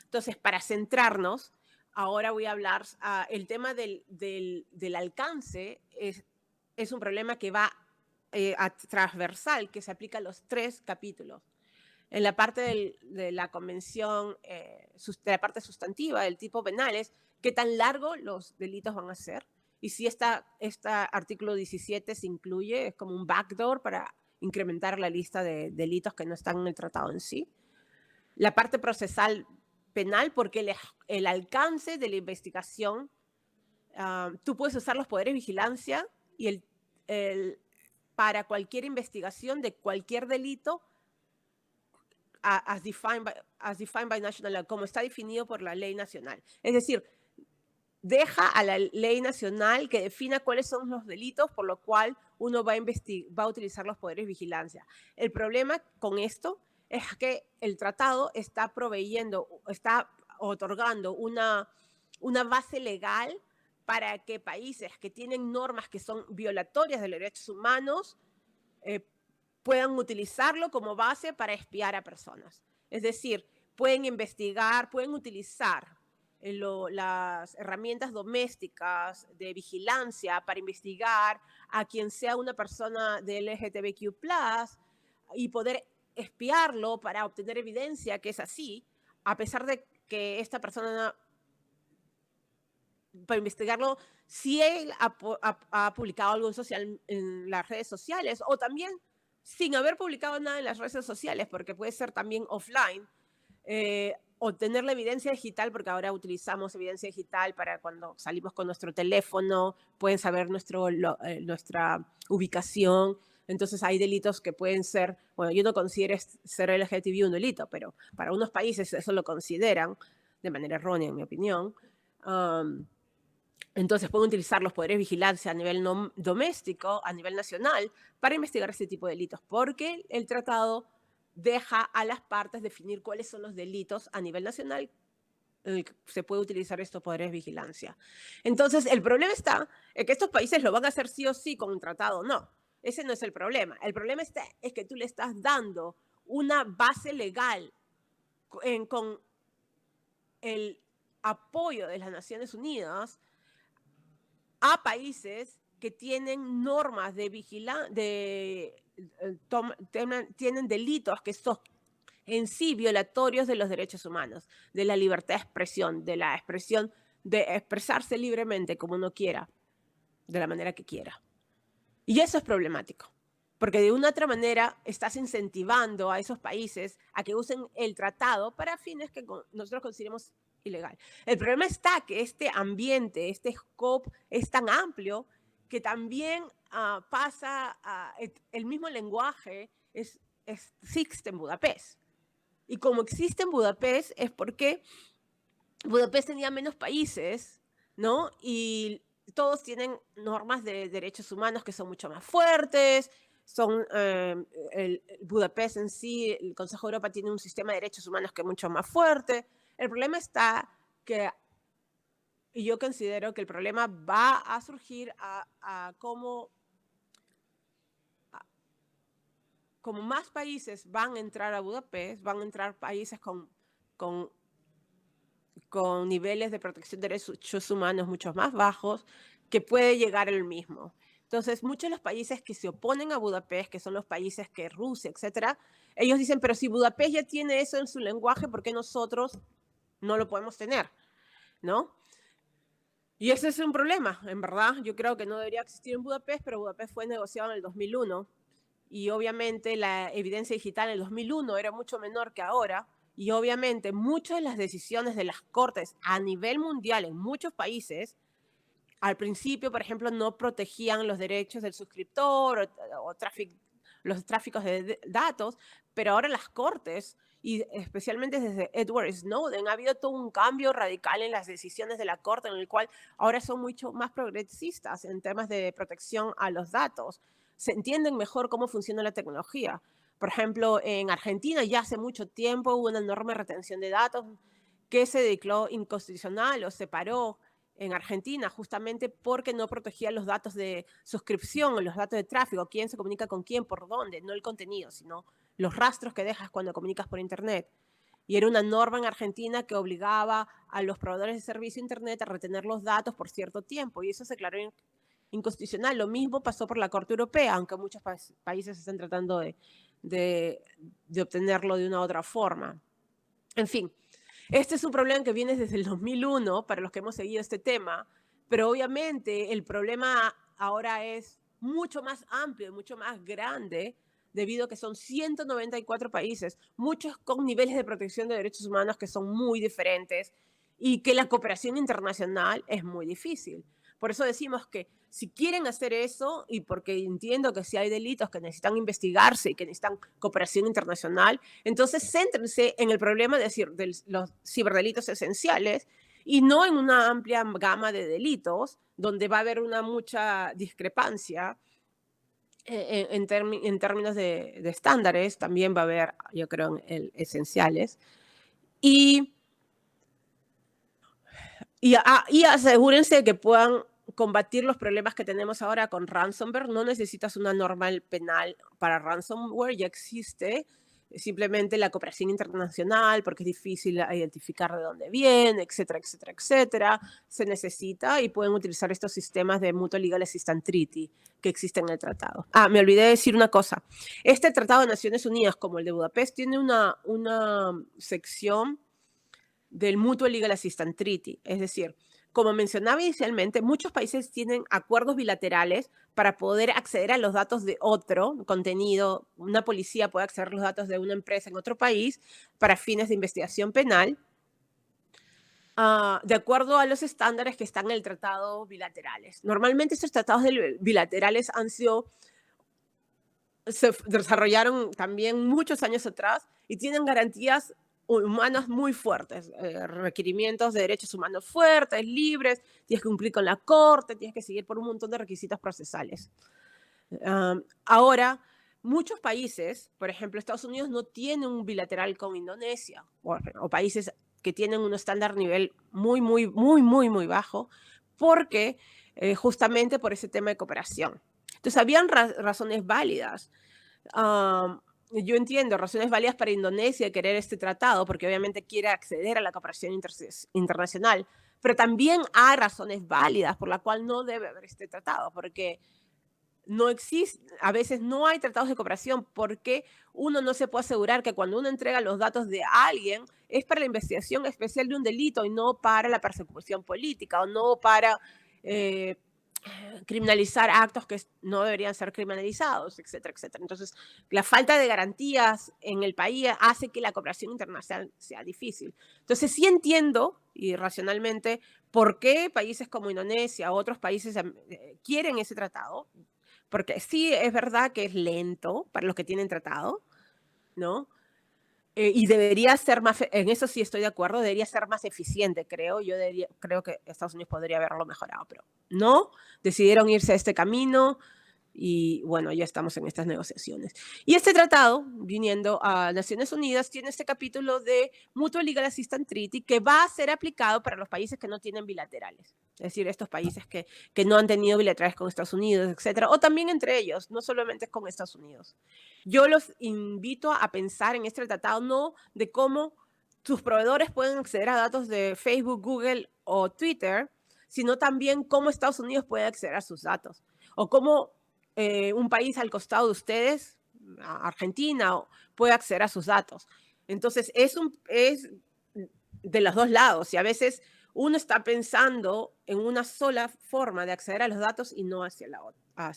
Entonces, para centrarnos, ahora voy a hablar, el tema del alcance es un problema que va transversal, que se aplica a los 3 capítulos. En la parte de la convención, de la parte sustantiva del tipo penal, es qué tan largo los delitos van a ser. Y si este artículo 17 se incluye, es como un backdoor para incrementar la lista de delitos que no están en el tratado en sí. La parte procesal penal, porque el alcance de la investigación, tú puedes usar los poderes de vigilancia y para cualquier investigación de cualquier delito, as defined by national law, como está definido por la ley nacional. Es decir, deja a la ley nacional que defina cuáles son los delitos por lo cual uno va a utilizar los poderes de vigilancia. El problema con esto es que el tratado está otorgando una base legal para que países que tienen normas que son violatorias de los derechos humanos puedan utilizarlo como base para espiar a personas. Es decir, pueden investigar, pueden utilizar las herramientas domésticas de vigilancia para investigar a quien sea una persona de LGTBQ+, y poder espiarlo para obtener evidencia que es así, a pesar de que esta persona, para investigarlo, si él ha publicado algo en las redes sociales, o también sin haber publicado nada en las redes sociales, porque puede ser también offline, obtener la evidencia digital, porque ahora utilizamos evidencia digital para cuando salimos con nuestro teléfono, pueden saber nuestra ubicación. Entonces hay delitos que pueden ser, bueno, yo no considero ser LGTB un delito, pero para unos países eso lo consideran de manera errónea, en mi opinión. Entonces pueden utilizar los poderes de vigilancia a nivel doméstico, a nivel nacional, para investigar este tipo de delitos, porque el tratado deja a las partes definir cuáles son los delitos a nivel nacional en el que se puede utilizar estos poderes de vigilancia. Entonces, el problema está en que estos países lo van a hacer sí o sí con un tratado. No, ese no es el problema. El problema es que tú le estás dando una base legal con el apoyo de las Naciones Unidas a países que tienen normas de tienen delitos que son en sí violatorios de los derechos humanos, de la libertad de expresión, de la expresión de expresarse libremente como uno quiera, de la manera que quiera. Y eso es problemático, porque de una otra manera estás incentivando a esos países a que usen el tratado para fines que nosotros consideremos ilegal. El problema está que este ambiente, este scope es tan amplio que también pasa el mismo lenguaje existe en Budapest. Y como existe en Budapest es porque Budapest tenía menos países, ¿no? Y todos tienen normas de derechos humanos que son mucho más fuertes. Budapest en sí, el Consejo de Europa tiene un sistema de derechos humanos que es mucho más fuerte. El problema está y yo considero que el problema va a surgir como más países van a entrar a Budapest, van a entrar países con niveles de protección de derechos humanos mucho más bajos, que puede llegar el mismo. Entonces, muchos de los países que se oponen a Budapest, que son los países que Rusia, etcétera, ellos dicen, pero si Budapest ya tiene eso en su lenguaje, ¿por qué nosotros no lo podemos tener? ¿No? Y ese es un problema, en verdad. Yo creo que no debería existir en Budapest, pero Budapest fue negociado en el 2001. Y obviamente la evidencia digital en el 2001 era mucho menor que ahora. Y obviamente muchas de las decisiones de las cortes a nivel mundial en muchos países, al principio, por ejemplo, no protegían los derechos del suscriptor o los tráficos de datos, pero ahora las cortes y especialmente desde Edward Snowden, ha habido todo un cambio radical en las decisiones de la Corte, en el cual ahora son mucho más progresistas en temas de protección a los datos. Se entienden mejor cómo funciona la tecnología. Por ejemplo, en Argentina ya hace mucho tiempo hubo una enorme retención de datos que se declaró inconstitucional o se paró en Argentina justamente porque no protegía los datos de suscripción o los datos de tráfico, quién se comunica con quién, por dónde, no el contenido, sino los rastros que dejas cuando comunicas por Internet. Y era una norma en Argentina que obligaba a los proveedores de servicio de Internet a retener los datos por cierto tiempo, y eso se declaró inconstitucional. Lo mismo pasó por la Corte Europea, aunque muchos países están tratando de obtenerlo de una u otra forma. En fin, este es un problema que viene desde el 2001, para los que hemos seguido este tema, pero obviamente el problema ahora es mucho más amplio y mucho más grande, debido a que son 194 países, muchos con niveles de protección de derechos humanos que son muy diferentes y que la cooperación internacional es muy difícil. Por eso decimos que si quieren hacer eso, y porque entiendo que si hay delitos que necesitan investigarse y que necesitan cooperación internacional, entonces céntrense en el problema de los ciberdelitos esenciales y no en una amplia gama de delitos donde va a haber una mucha discrepancia en términos de estándares. También va a haber, yo creo, esenciales. Y asegúrense de que puedan combatir los problemas que tenemos ahora con ransomware. No necesitas una norma penal para ransomware, ya existe. Simplemente la cooperación internacional, porque es difícil identificar de dónde viene, etcétera, etcétera, etcétera. Se necesita y pueden utilizar estos sistemas de Mutual Legal Assistance Treaty que existen en el tratado. Me olvidé de decir una cosa. Este tratado de Naciones Unidas, como el de Budapest, tiene una sección del Mutual Legal Assistance Treaty. Es decir, como mencionaba inicialmente, muchos países tienen acuerdos bilaterales para poder acceder a los datos de otro contenido. Una policía puede acceder a los datos de una empresa en otro país para fines de investigación penal, de acuerdo a los estándares que están en el tratado bilaterales. Normalmente estos tratados bilaterales se desarrollaron también muchos años atrás y tienen garantías humanas muy fuertes, requerimientos de derechos humanos fuertes, libres, tienes que cumplir con la corte, tienes que seguir por un montón de requisitos procesales. Ahora, muchos países, por ejemplo, Estados Unidos no tiene un bilateral con Indonesia, o países que tienen un estándar nivel muy, muy, muy, muy, muy bajo, porque justamente por ese tema de cooperación. Entonces, habían razones válidas. Yo entiendo, razones válidas para Indonesia querer este tratado, porque obviamente quiere acceder a la cooperación internacional, pero también hay razones válidas por la cual no debe haber este tratado, porque no existe, a veces no hay tratados de cooperación, porque uno no se puede asegurar que cuando uno entrega los datos de alguien es para la investigación especial de un delito y no para la persecución política o no para criminalizar actos que no deberían ser criminalizados, etcétera, etcétera. Entonces, la falta de garantías en el país hace que la cooperación internacional sea difícil. Entonces, sí entiendo, y racionalmente, por qué países como Indonesia o otros países quieren ese tratado, porque sí es verdad que es lento para los que tienen tratado, ¿no? Y debería ser más, en eso sí estoy de acuerdo, debería ser más eficiente, creo. Creo que Estados Unidos podría haberlo mejorado, pero no, decidieron irse a este camino y bueno, ya estamos en estas negociaciones. Y este tratado, viniendo a Naciones Unidas, tiene este capítulo de Mutual Legal Assistance Treaty que va a ser aplicado para los países que no tienen bilaterales. Es decir, estos países que no han tenido bilaterales con Estados Unidos, etcétera, o también entre ellos, no solamente con Estados Unidos. Yo los invito a pensar en este tratado no de cómo sus proveedores pueden acceder a datos de Facebook, Google o Twitter, sino también cómo Estados Unidos puede acceder a sus datos, o cómo un país al costado de ustedes, Argentina, puede acceder a sus datos. Entonces, es de los dos lados, y a veces uno está pensando en una sola forma de acceder a los datos y no hacia la otra,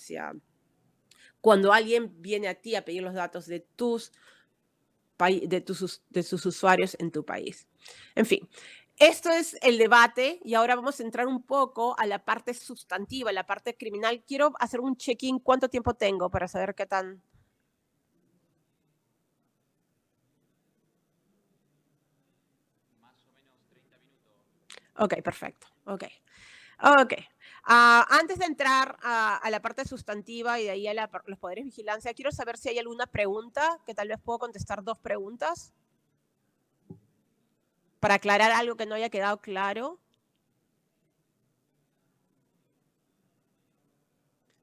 cuando alguien viene a ti a pedir los datos de sus usuarios en tu país. En fin, esto es el debate y ahora vamos a entrar un poco a la parte sustantiva, la parte criminal. Quiero hacer un check-in. ¿Cuánto tiempo tengo para saber qué tan? Ok, perfecto. Ok. Ok. Antes de entrar a la parte sustantiva y de ahí a los poderes de vigilancia, quiero saber si hay alguna pregunta, que tal vez puedo contestar 2 preguntas para aclarar algo que no haya quedado claro.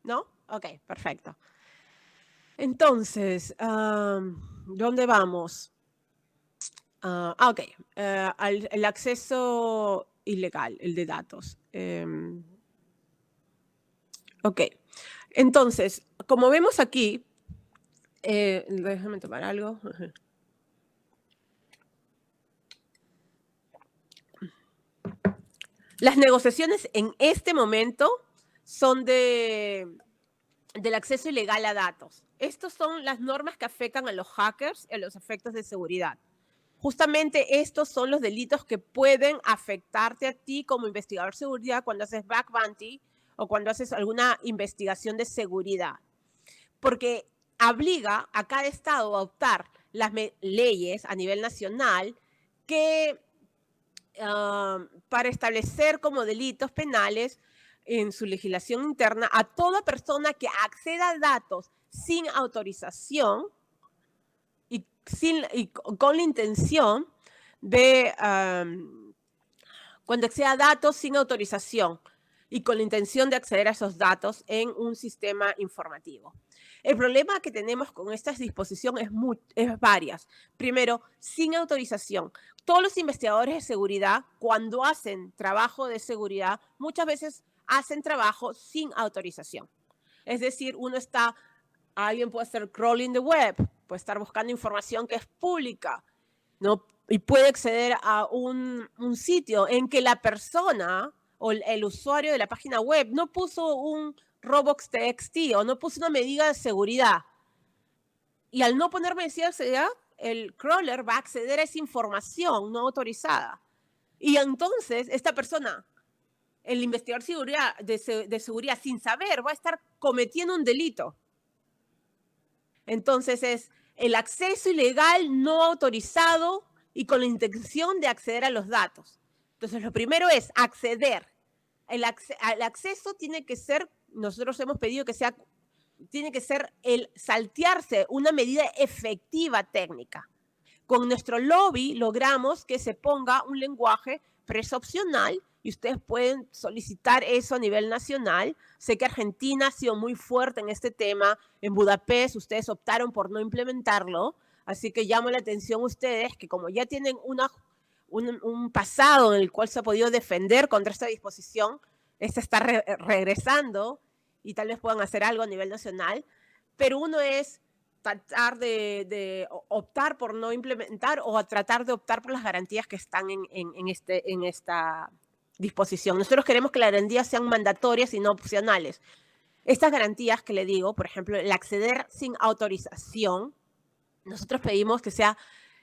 ¿No? Ok, perfecto. Entonces, ¿dónde vamos? Ok, el acceso ilegal, el de datos. Ok, entonces, como vemos aquí, déjame tomar algo. Las negociaciones en este momento son del acceso ilegal a datos. Estas son las normas que afectan a los hackers y a los efectos de seguridad. Justamente estos son los delitos que pueden afectarte a ti como investigador de seguridad cuando haces back bounty o cuando haces alguna investigación de seguridad. Porque obliga a cada estado a adoptar las leyes a nivel nacional que para establecer como delitos penales en su legislación interna a toda persona que acceda a datos sin autorización y con la intención de, cuando acceda a datos sin autorización y con la intención de acceder a esos datos en un sistema informativo. El problema que tenemos con esta disposición es varias. Primero, sin autorización. Todos los investigadores de seguridad, cuando hacen trabajo de seguridad, muchas veces hacen trabajo sin autorización. Es decir, alguien puede hacer crawling the web, puede estar buscando información que es pública, ¿no? Y puede acceder a un sitio en que la persona o el usuario de la página web no puso un robots.txt o no puso una medida de seguridad. Y al no poner medida de seguridad, el crawler va a acceder a esa información no autorizada. Y entonces esta persona, el investigador de seguridad, sin saber, va a estar cometiendo un delito. Entonces es el acceso ilegal no autorizado y con la intención de acceder a los datos. Entonces lo primero es acceder. El acceso tiene que ser, nosotros hemos pedido que sea, tiene que ser el saltearse una medida efectiva técnica. Con nuestro lobby logramos que se ponga un lenguaje presopcional y ustedes pueden solicitar eso a nivel nacional. Sé que Argentina ha sido muy fuerte en este tema. En Budapest ustedes optaron por no implementarlo. Así que llamo la atención a ustedes que como ya tienen un pasado en el cual se ha podido defender contra esta disposición, esta está regresando y tal vez puedan hacer algo a nivel nacional. Pero uno es tratar de optar por no implementar o a tratar de optar por las garantías que están en esta disposición. Nosotros queremos que las garantías sean mandatorias y no opcionales. Estas garantías que le digo, por ejemplo, el acceder sin autorización, nosotros pedimos que sea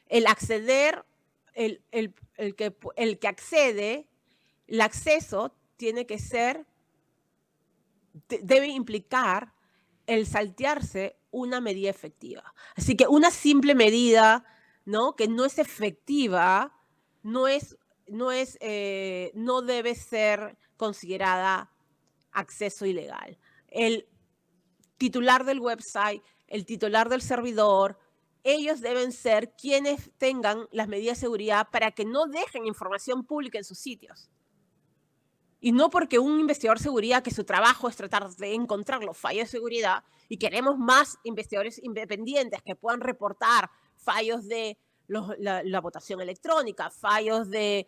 el acceder, el que accede, el acceso tiene que ser, debe implicar el saltearse una medida efectiva. Así que una simple medida, ¿no?, que no es efectiva, no debe ser considerada acceso ilegal. El titular del website, el titular del servidor, ellos deben ser quienes tengan las medidas de seguridad para que no dejen información pública en sus sitios. Y no porque un investigador de seguridad, que su trabajo es tratar de encontrar los fallos de seguridad, y queremos más investigadores independientes que puedan reportar fallos de la votación electrónica, fallos de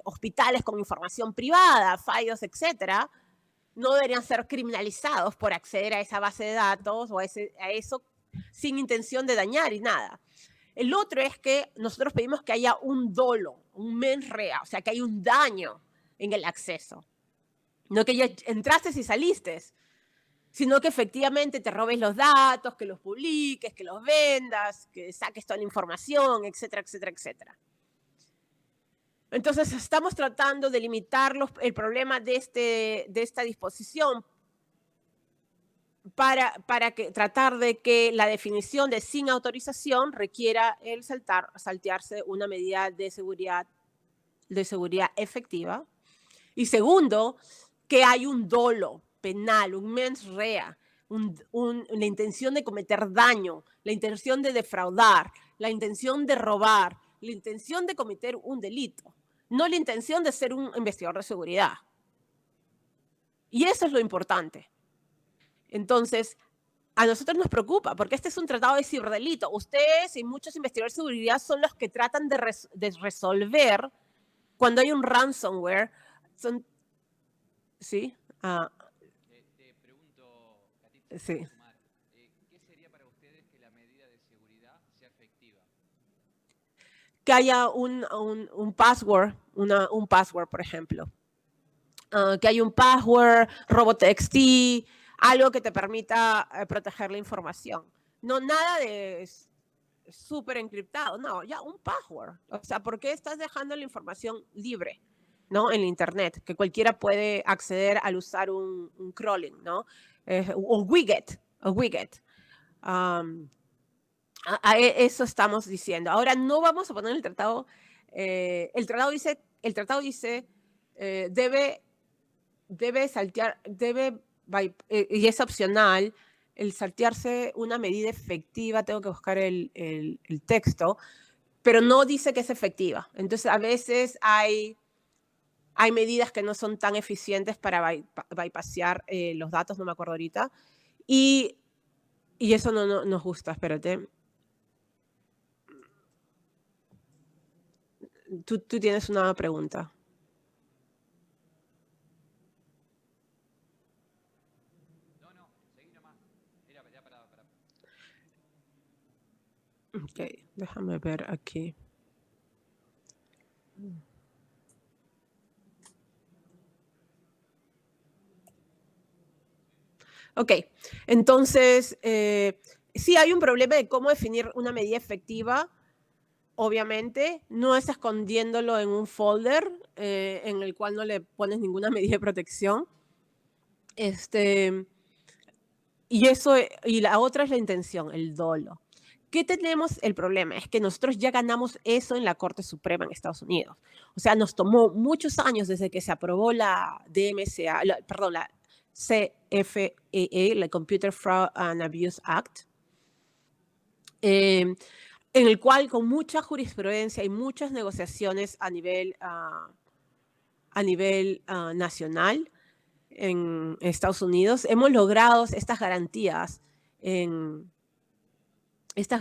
hospitales con información privada, fallos, etcétera, no deberían ser criminalizados por acceder a esa base de datos o a eso sin intención de dañar y nada. El otro es que nosotros pedimos que haya un dolo, un mens rea, o sea, que hay un daño en el acceso. No que ya entraste y saliste, sino que efectivamente te robes los datos, que los publiques, que los vendas, que saques toda la información, etcétera, etcétera, etcétera. Entonces, estamos tratando de limitar el problema de esta disposición para tratar de que la definición de sin autorización requiera el saltearse una medida de seguridad de seguridad efectiva. Y segundo, que hay un dolo penal, un mens rea, la intención de cometer daño, la intención de defraudar, la intención de robar, la intención de cometer un delito, no la intención de ser un investigador de seguridad. Y eso es lo importante. Entonces, a nosotros nos preocupa, porque este es un tratado de ciberdelito. Ustedes y muchos investigadores de seguridad son los que tratan de resolver cuando hay un ransomware. ¿Sí? Te pregunto, Catito, Sí. para sumar, ¿qué sería para ustedes que la medida de seguridad sea efectiva? Que haya un password, un password, por ejemplo. Que haya un password, roboTXT, algo que te permita proteger la información. No nada de súper encriptado, no, ya un password. O sea, ¿por qué estás dejando la información libre, ¿no? En la Internet, que cualquiera puede acceder al usar un crawling, ¿no? O widget. Eso estamos diciendo. Ahora no vamos a poner el tratado. El tratado dice debe saltear, y es opcional, el saltearse una medida efectiva, tengo que buscar el texto, pero no dice que es efectiva. Entonces, a veces hay medidas que no son tan eficientes para bypassear los datos, no me acuerdo ahorita, y eso no nos gusta, espérate. Tú tienes una pregunta. No, seguí nomás. Era para... Ok, déjame ver aquí. Ok, entonces, sí hay un problema de cómo definir una medida efectiva. Obviamente, no es escondiéndolo en un folder en el cual no le pones ninguna medida de protección. Y la otra es la intención, el dolo. ¿Qué tenemos? El problema es que nosotros ya ganamos eso en la Corte Suprema en Estados Unidos. O sea, nos tomó muchos años desde que se aprobó la DMCA, perdón, la CFAA, la Computer Fraud and Abuse Act, en el cual con mucha jurisprudencia y muchas negociaciones a nivel nacional en Estados Unidos, hemos logrado estas garantías en nuestra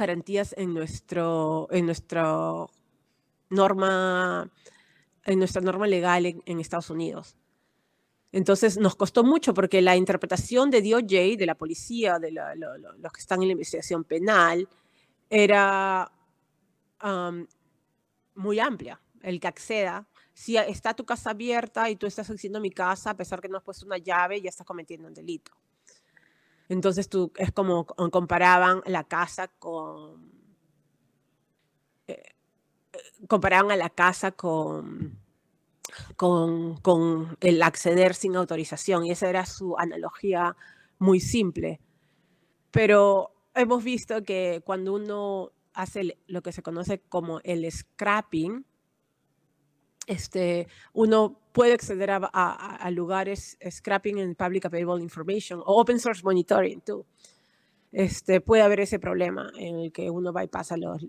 norma legal en Estados Unidos. Entonces nos costó mucho porque la interpretación de DOJ, de la policía, de los que están en la investigación penal, era muy amplia. El que acceda, si está tu casa abierta y tú estás haciendo mi casa, a pesar que no has puesto una llave, ya estás cometiendo un delito. Entonces es como comparaban la casa comparaban a la casa con el acceder sin autorización, y esa era su analogía muy simple. Pero hemos visto que cuando uno hace lo que se conoce como el scrapping, uno puede acceder a lugares, scrapping en Public Available Information o Open Source Monitoring, too. Puede haber ese problema en el que uno bypassa los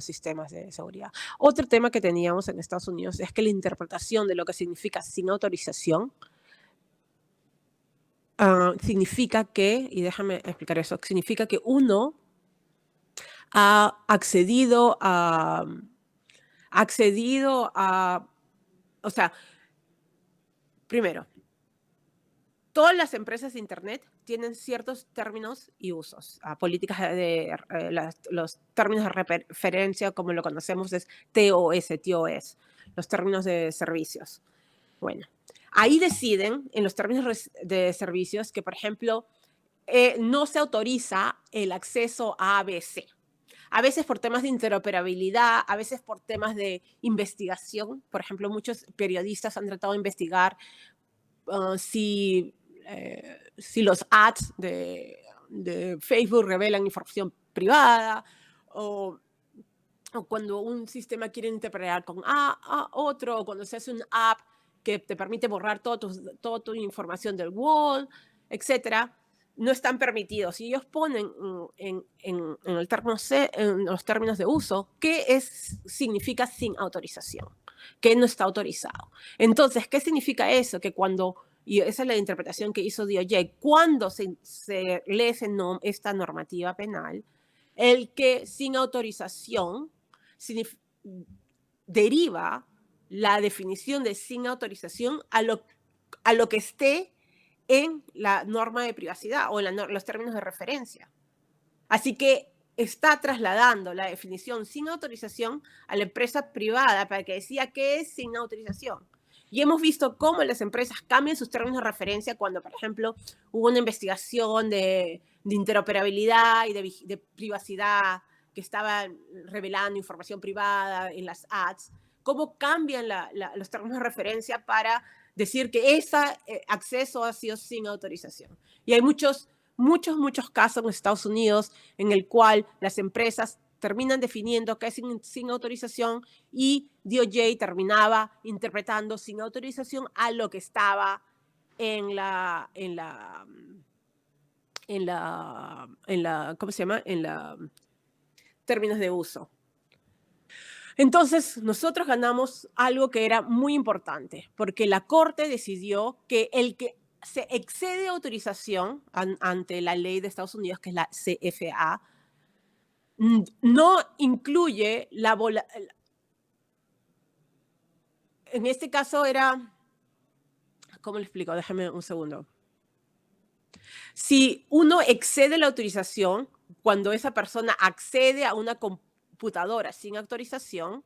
sistemas de seguridad. Otro tema que teníamos en Estados Unidos es que la interpretación de lo que significa sin autorización significa que, y déjame explicar eso, significa que uno ha accedido a, o sea, primero, todas las empresas de Internet tienen ciertos términos y usos. Políticas los términos de referencia, como lo conocemos, es TOS, los términos de servicios. Bueno, ahí deciden en los términos de servicios que, por ejemplo, no se autoriza el acceso a ABC. A veces por temas de interoperabilidad, a veces por temas de investigación. Por ejemplo, muchos periodistas han tratado de investigar si los ads de Facebook revelan información privada, o o cuando un sistema quiere interpretar con a otro, o cuando se hace un app que te permite borrar toda tu información del wall, etcétera, no están permitidos. Y ellos ponen en en los términos de uso significa sin autorización, que no está autorizado. Entonces, ¿qué significa eso? Que cuando, y esa es la interpretación que hizo DOJ, cuando se lee esta normativa penal, el que sin autorización deriva la definición de sin autorización a lo que esté en la norma de privacidad o en los términos de referencia. Así que está trasladando la definición sin autorización a la empresa privada para que decía qué es sin autorización. Y hemos visto cómo las empresas cambian sus términos de referencia cuando, por ejemplo, hubo una investigación de interoperabilidad y de privacidad que estaba revelando información privada en las ads, cómo cambian los términos de referencia para decir que ese acceso ha sido sin autorización. Y hay muchos casos en Estados Unidos en el cual las empresas terminan definiendo que es sin autorización y DOJ terminaba interpretando sin autorización a lo que estaba ¿cómo se llama? En la términos de uso. Entonces, nosotros ganamos algo que era muy importante, porque la Corte decidió que el que se excede autorización ante la ley de Estados Unidos, que es la CFA, no incluye en este caso era, ¿cómo le explico? Déjame un segundo. Si uno excede la autorización, cuando esa persona accede a una computadora sin autorización,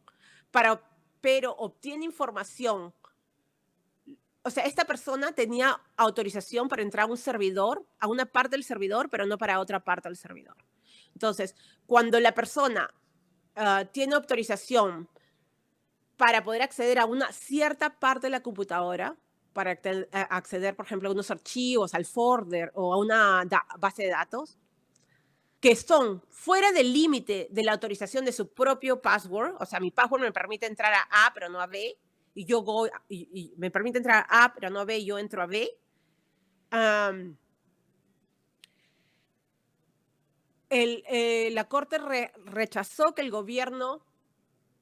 pero obtiene información, o sea, esta persona tenía autorización para entrar a un servidor, a una parte del servidor, pero no para otra parte del servidor. Entonces, cuando la persona tiene autorización para poder acceder a una cierta parte de la computadora, para acceder, por ejemplo, a unos archivos, al folder o a una base de datos, que son fuera del límite de la autorización de su propio password, o sea, mi password me permite entrar a A, pero no a B, y yo y me permite entrar a A, pero no a B, y yo entro a B. La Corte rechazó que el gobierno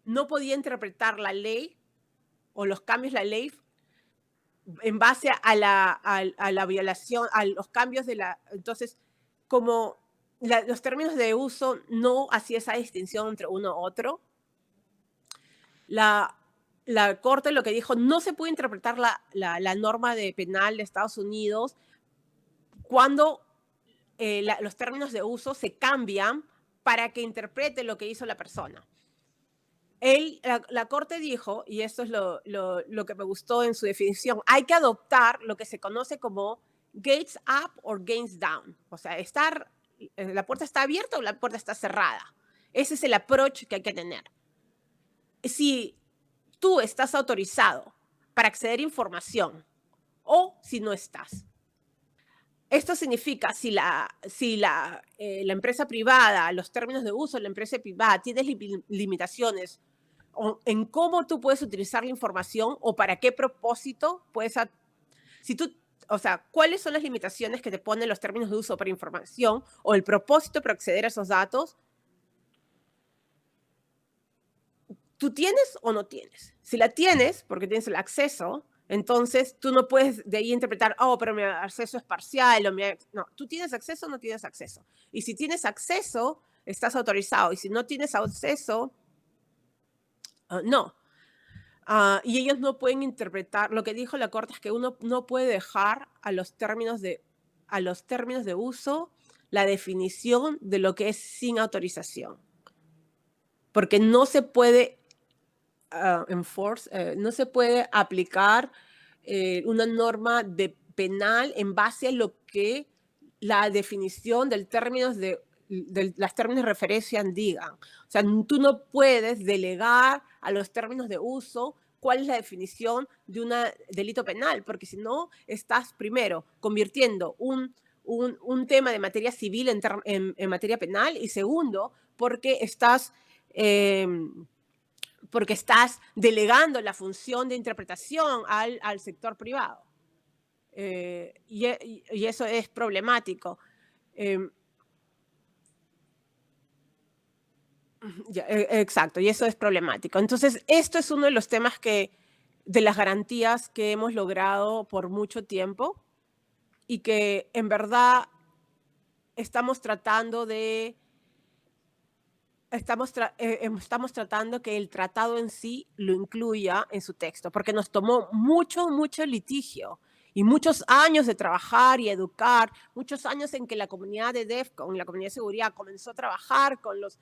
no podía interpretar la ley o los cambios de la ley en base a la violación, a los cambios de la... Entonces, como los términos de uso no hacía esa distinción entre uno u otro, la Corte lo que dijo, no se puede interpretar la norma penal de Estados Unidos cuando los términos de uso se cambian para que interprete lo que hizo la persona. La Corte dijo, y esto es lo que me gustó en su definición, hay que adoptar lo que se conoce como gates up o gates down. O sea, la puerta está abierta o la puerta está cerrada. Ese es el approach que hay que tener. Si tú estás autorizado para acceder a información o si no estás. Esto significa, si la empresa privada, los términos de uso de la empresa privada, tienes limitaciones en cómo tú puedes utilizar la información o para qué propósito puedes... O sea, ¿cuáles son las limitaciones que te ponen los términos de uso para información o el propósito para acceder a esos datos? ¿Tú tienes o no tienes? Si la tienes, porque tienes el acceso, entonces tú no puedes de ahí interpretar, oh, pero mi acceso es parcial. No, tú tienes acceso o no tienes acceso. Y si tienes acceso, estás autorizado. Y si no tienes acceso, no. Y ellos no pueden interpretar, lo que dijo la Corte es que uno no puede dejar a los términos de uso la definición de lo que es sin autorización. Porque no se puede no se puede aplicar una norma penal en base a lo que la definición del las términos de referencia digan. O sea, tú no puedes delegar a los términos de uso cuál es la definición de un delito penal, porque si no, estás primero convirtiendo un tema de materia civil en materia penal y segundo, porque estás porque estás delegando la función de interpretación al sector privado. Y eso es problemático. Exacto, y eso es problemático. Entonces, esto es uno de los temas de las garantías que hemos logrado por mucho tiempo y que en verdad estamos tratando que el tratado en sí lo incluya en su texto, porque nos tomó mucho litigio y muchos años de trabajar y educar, muchos años en que la comunidad de DEFCON, la comunidad de seguridad, comenzó a trabajar con los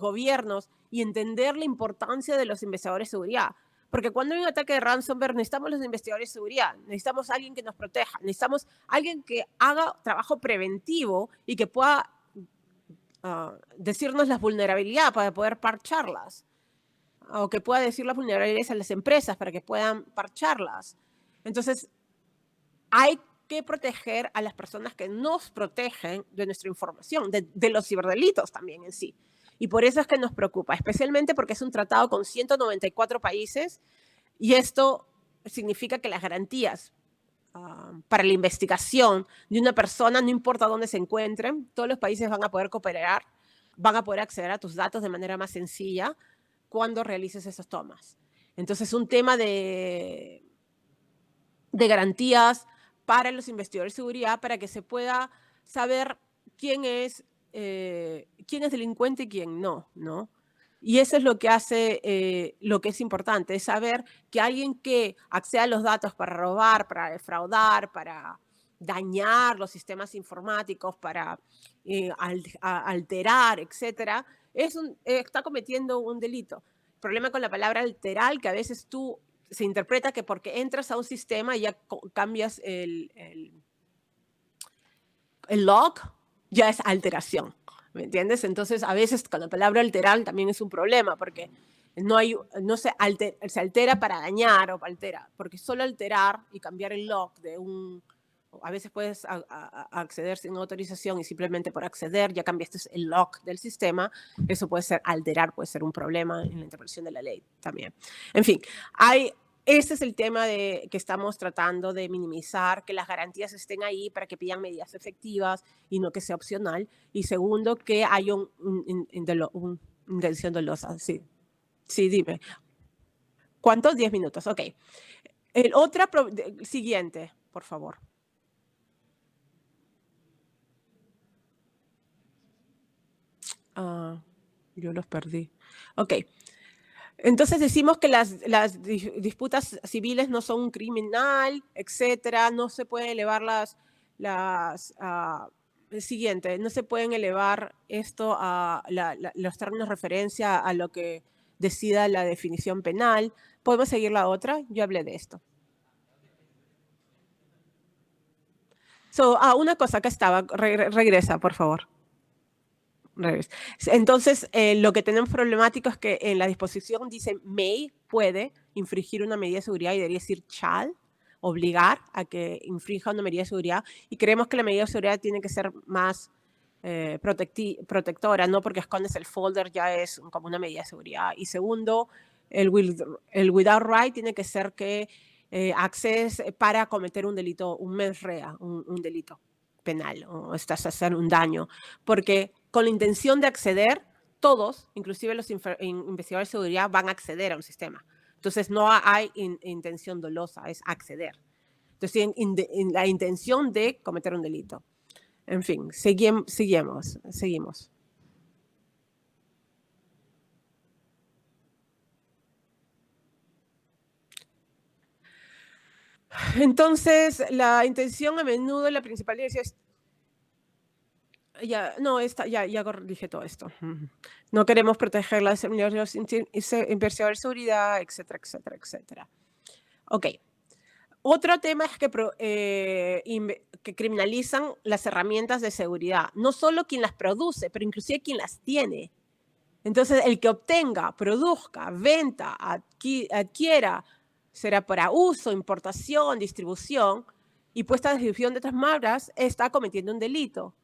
gobiernos y entender la importancia de los investigadores de seguridad. Porque cuando hay un ataque de ransomware, necesitamos los investigadores de seguridad, necesitamos alguien que nos proteja, necesitamos alguien que haga trabajo preventivo y que pueda decirnos las vulnerabilidades para poder parcharlas, o que pueda decir las vulnerabilidades a las empresas para que puedan parcharlas. Entonces, hay que proteger a las personas que nos protegen de nuestra información, de los ciberdelitos también en sí. Y por eso es que nos preocupa, especialmente porque es un tratado con 194 países y esto significa que las garantías para la investigación de una persona, no importa dónde se encuentren, todos los países van a poder cooperar, van a poder acceder a tus datos de manera más sencilla cuando realices esas tomas. Entonces, un tema de garantías para los investigadores de seguridad para que se pueda saber quién es delincuente y quién no, ¿no? Y eso es lo que hace, lo que es importante, es saber que alguien que acceda a los datos para robar, para defraudar, para dañar los sistemas informáticos, para alterar, etcétera, está cometiendo un delito. El problema con la palabra alterar, que a veces se interpreta que porque entras a un sistema y ya cambias el log, ya es alteración. ¿Me entiendes? Entonces, a veces con la palabra alterar también es un problema, porque no se altera para dañar o altera, porque solo alterar y cambiar el log a veces puedes acceder sin autorización y simplemente por acceder ya cambiaste el log del sistema, eso puede ser alterar, puede ser un problema en la interpretación de la ley también. En fin, ese es el tema que estamos tratando de minimizar, que las garantías estén ahí para que pidan medidas efectivas y no que sea opcional. Y segundo, que haya una intención dolosa. Sí, dime. ¿Cuántos? 10 minutos, ok. Siguiente, por favor. Yo los perdí. Ok. Entonces decimos que las disputas civiles no son un criminal, etcétera, no se pueden elevar el siguiente, no se pueden elevar esto a los términos de referencia a lo que decida la definición penal. ¿Podemos seguir la otra? Yo hablé de esto. Una cosa, acá estaba, regresa, por favor. Entonces, lo que tenemos problemático es que en la disposición dice may, puede infringir una medida de seguridad y debería decir shall, obligar a que infrinja una medida de seguridad. Y creemos que la medida de seguridad tiene que ser más protectora, no porque escondes el folder ya es como una medida de seguridad. Y segundo, el without right tiene que ser que accedes para cometer un delito, un mens rea, un delito penal o estás a hacer un daño, porque con la intención de acceder, todos, inclusive los investigadores de seguridad, van a acceder a un sistema. Entonces, no hay intención dolosa, es acceder. Entonces, la intención de cometer un delito. En fin, seguimos. Entonces, la intención a menudo, la principal dirección es... Ya dije todo esto. No queremos proteger las investigadores de seguridad, etcétera, etcétera, etcétera. Ok. Otro tema es que criminalizan las herramientas de seguridad. No solo quien las produce, pero inclusive quien las tiene. Entonces, el que obtenga, produzca, venta, adquiera, será para uso, importación, distribución y puesta a disposición de otras maneras, está cometiendo un delito.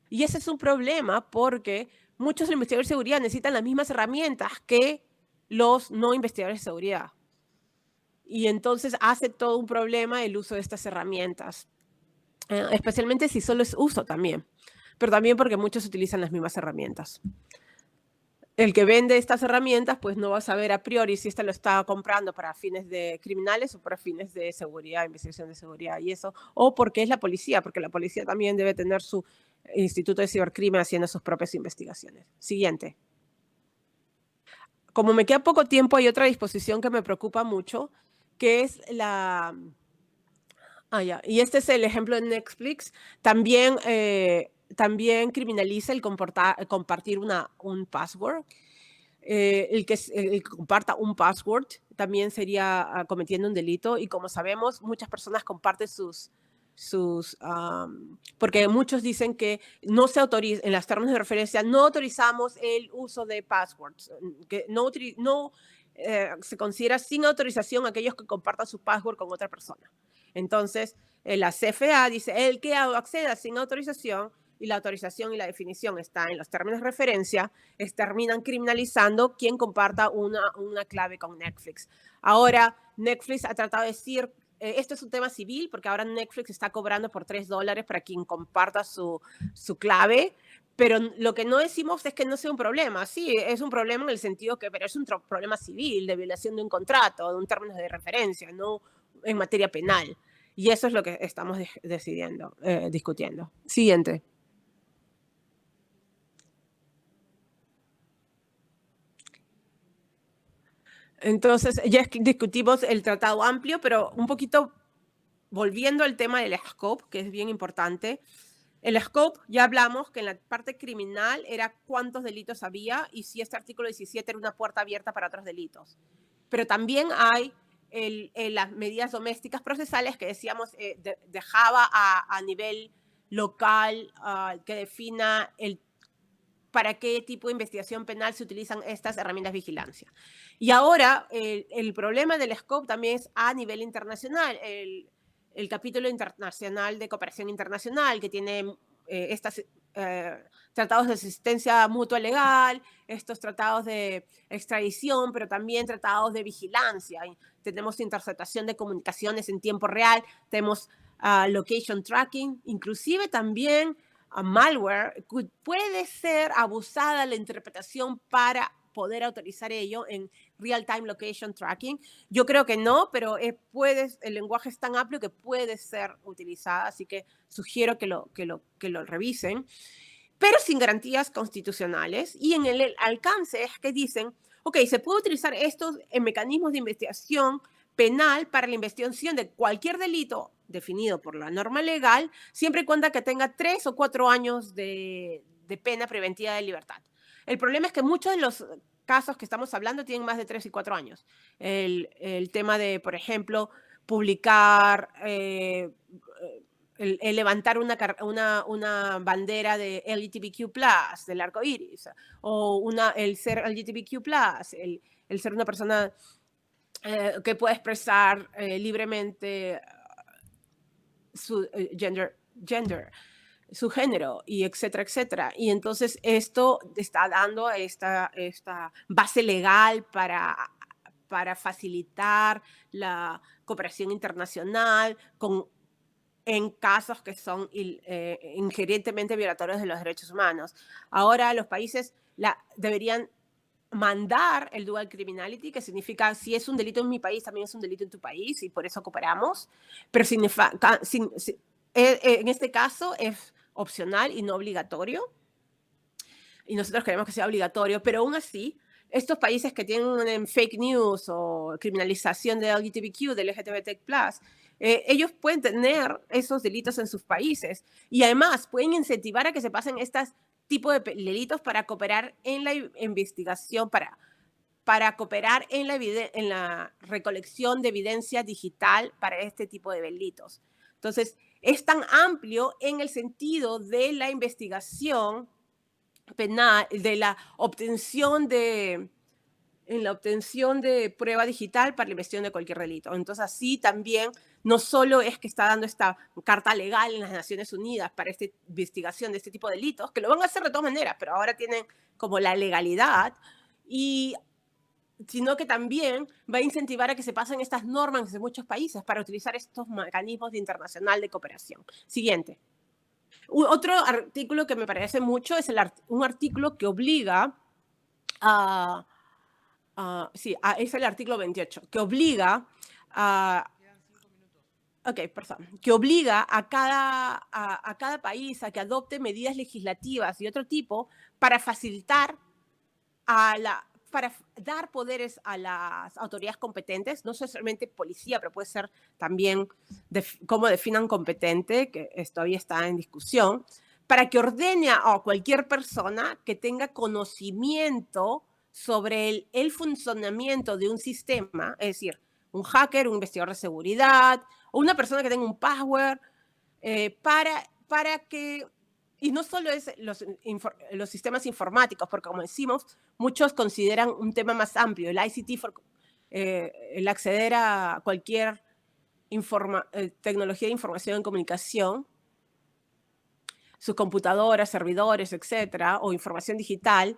Y ese es un problema porque muchos investigadores de seguridad necesitan las mismas herramientas que los no investigadores de seguridad. Y entonces hace todo un problema el uso de estas herramientas, especialmente si solo es uso también, pero también porque muchos utilizan las mismas herramientas. El que vende estas herramientas pues no va a saber a priori si esta lo está comprando para fines de criminales o para fines de seguridad, investigación de seguridad y eso, o porque es la policía, porque la policía también debe tener su instituto de cibercrimen haciendo sus propias investigaciones. Siguiente. Como me queda poco tiempo, hay otra disposición que me preocupa mucho, que es la... ya. Y este es el ejemplo de Netflix. También, también criminaliza el compartir un password. El que comparta un password también sería cometiendo un delito. Y como sabemos, muchas personas comparten porque muchos dicen que no se autoriza, en las términos de referencia, no autorizamos el uso de passwords, que no se considera sin autorización aquellos que compartan su password con otra persona. Entonces, la CFA dice, el que acceda sin autorización, y la autorización y la definición está en los términos de referencia, terminan criminalizando quien comparta una clave con Netflix. Ahora, Netflix ha tratado de decir, esto es un tema civil, porque ahora Netflix está cobrando por $3 para quien comparta su clave, pero lo que no decimos es que no sea un problema. Sí, es un problema en el sentido que, pero es un problema civil, de violación de un contrato, de un término de referencia, no en materia penal. Y eso es lo que estamos discutiendo. Siguiente. Entonces, ya discutimos el tratado amplio, pero un poquito volviendo al tema del scope, que es bien importante. El scope, ya hablamos que en la parte criminal era cuántos delitos había y si este artículo 17 era una puerta abierta para otros delitos. Pero también hay las medidas domésticas procesales que decíamos dejaba a nivel local que defina para qué tipo de investigación penal se utilizan estas herramientas de vigilancia. Y ahora el problema del scope también es a nivel internacional. El capítulo internacional de cooperación internacional que tiene estos tratados de asistencia mutua legal, estos tratados de extradición, pero también tratados de vigilancia. Tenemos interceptación de comunicaciones en tiempo real, tenemos location tracking, inclusive también malware, puede ser abusada la interpretación para poder autorizar ello en real-time location tracking. Yo creo que no, pero el lenguaje es tan amplio que puede ser utilizada, así que sugiero que lo revisen, pero sin garantías constitucionales. Y en el alcance es que dicen, ok, se puede utilizar estos mecanismos de investigación penal para la investigación de cualquier delito definido por la norma legal, siempre y cuando que tenga 3 o 4 años de pena preventiva de libertad. El problema es que muchos de los casos que estamos hablando tienen más de 3 y 4 años. El tema de, por ejemplo, publicar, el levantar una bandera de LGBTQ+, del arco iris, o el ser LGBTQ+, el ser una persona que puede expresar libremente su gender, su género, y etcétera, etcétera. Y entonces esto está dando esta base legal para facilitar la cooperación internacional en casos que son inherentemente violatorios de los derechos humanos. Ahora los países deberían mandar el dual criminality, que significa si es un delito en mi país, también es un delito en tu país, y por eso cooperamos, pero en este caso es opcional y no obligatorio, y nosotros queremos que sea obligatorio, pero aún así, estos países que tienen fake news o criminalización de LGBTQ, de LGBTQ+, ellos pueden tener esos delitos en sus países, y además pueden incentivar a que se pasen estos tipos de delitos para cooperar en la investigación, para cooperar en la recolección de evidencia digital para este tipo de delitos. Entonces, es tan amplio en el sentido de la investigación penal, de la obtención de en la obtención de prueba digital para la investigación de cualquier delito. Entonces, así también, no solo es que está dando esta carta legal en las Naciones Unidas para esta investigación de este tipo de delitos, que lo van a hacer de todas maneras, pero ahora tienen como la legalidad, y sino que también va a incentivar a que se pasen estas normas en muchos países para utilizar estos mecanismos internacional de cooperación. Siguiente. Otro artículo que me parece mucho es un artículo que obliga a... es el artículo 28, que obliga a... que obliga a cada país a que adopte medidas legislativas y otro tipo para facilitar para dar poderes a las autoridades competentes, no solamente policía, pero puede ser también cómo definan competente, que todavía está en discusión, para que ordene a cualquier persona que tenga conocimiento sobre el funcionamiento de un sistema, es decir, un hacker, un investigador de seguridad, o una persona que tenga un password, para que... Y no solo es los sistemas informáticos, porque como decimos, muchos consideran un tema más amplio, el ICT, el acceder a cualquier tecnología de información y comunicación, sus computadoras, servidores, etcétera, o información digital,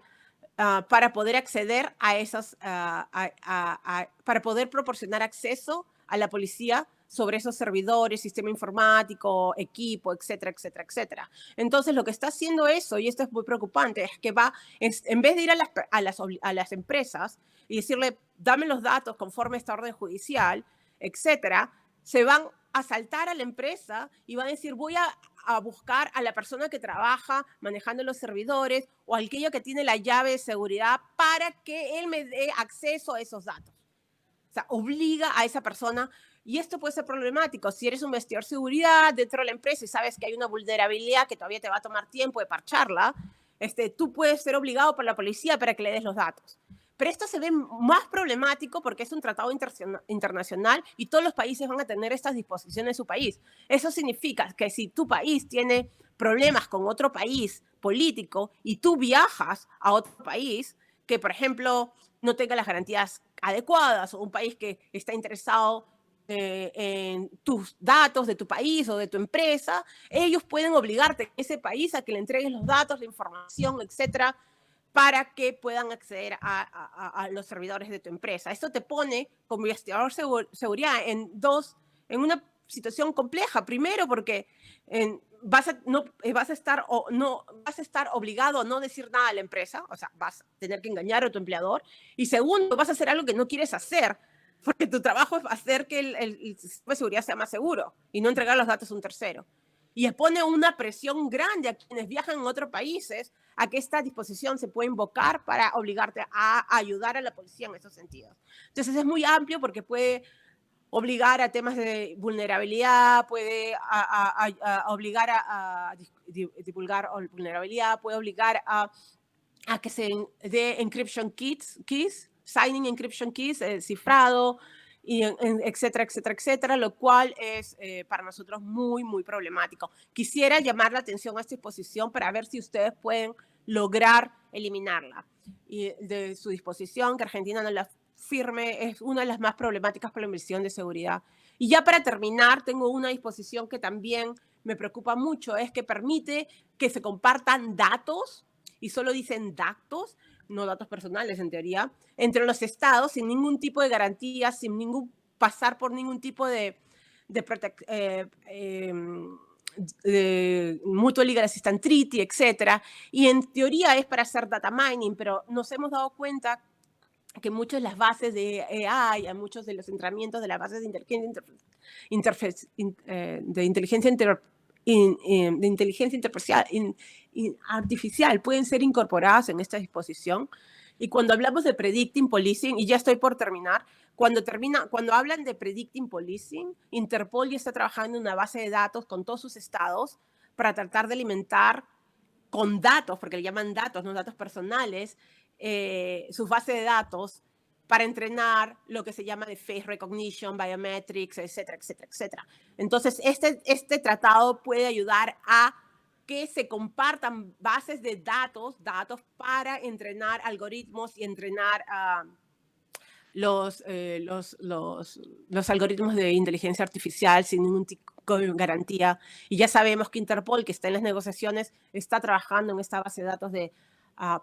para poder acceder a esas, para poder proporcionar acceso a la policía sobre esos servidores, sistema informático, equipo, etcétera, etcétera, etcétera. Entonces, lo que está haciendo eso, y esto es muy preocupante, es que en vez de ir a las empresas y decirle, dame los datos conforme a esta orden judicial, etcétera, se van a saltar a la empresa y van a decir, voy a buscar a la persona que trabaja manejando los servidores o aquello que tiene la llave de seguridad para que él me dé acceso a esos datos. O sea, obliga a esa persona, y esto puede ser problemático. Si eres un investigador de seguridad dentro de la empresa y sabes que hay una vulnerabilidad que todavía te va a tomar tiempo de parcharla, tú puedes ser obligado por la policía para que le des los datos. Pero esto se ve más problemático porque es un tratado internacional y todos los países van a tener estas disposiciones en su país. Eso significa que si tu país tiene problemas con otro país político y tú viajas a otro país que, por ejemplo, no tenga las garantías adecuadas, o un país que está interesado en tus datos de tu país o de tu empresa, ellos pueden obligarte, ese país, a que le entregues los datos, la información, etcétera, para que puedan acceder a los servidores de tu empresa. Esto te pone como investigador de seguridad en una situación compleja. Primero, porque vas a estar obligado a no decir nada a la empresa, o sea, vas a tener que engañar a tu empleador. Y segundo, vas a hacer algo que no quieres hacer, porque tu trabajo es hacer que el sistema de seguridad sea más seguro y no entregar los datos a un tercero. Y pone una presión grande a quienes viajan en otros países a que esta disposición se pueda invocar para obligarte a ayudar a la policía en esos sentidos. Entonces es muy amplio porque puede obligar a temas de vulnerabilidad, puede obligar a divulgar vulnerabilidad, puede obligar a que se dé encryption keys, signing encryption keys, cifrado, y etcétera, etcétera, etcétera, lo cual es para nosotros muy, muy problemático. Quisiera llamar la atención a esta disposición para ver si ustedes pueden lograr eliminarla. Y de su disposición, que Argentina no la firme, es una de las más problemáticas para la inversión de seguridad. Y ya para terminar, tengo una disposición que también me preocupa mucho, es que permite que se compartan datos, y solo dicen datos, no datos personales en teoría, entre los estados sin ningún tipo de garantía, sin pasar por ningún tipo de Mutual Legal Assistance Treaty, etc. Y en teoría es para hacer data mining, pero nos hemos dado cuenta que muchas de las bases de AI, muchos de los entrenamientos de las bases de inteligencia artificial pueden ser incorporadas en esta disposición. Y cuando hablamos de predicting policing, y ya estoy por terminar, cuando hablan de predicting policing, Interpol ya está trabajando en una base de datos con todos sus estados para tratar de alimentar con datos, porque le llaman datos, no datos personales, sus bases de datos para entrenar lo que se llama de face recognition, biometrics, etcétera, etcétera, etcétera. Entonces, este tratado puede ayudar a que se compartan bases de datos para entrenar algoritmos y entrenar los algoritmos de inteligencia artificial sin ningún tipo de garantía. Y ya sabemos que Interpol, que está en las negociaciones, está trabajando en esta base de datos de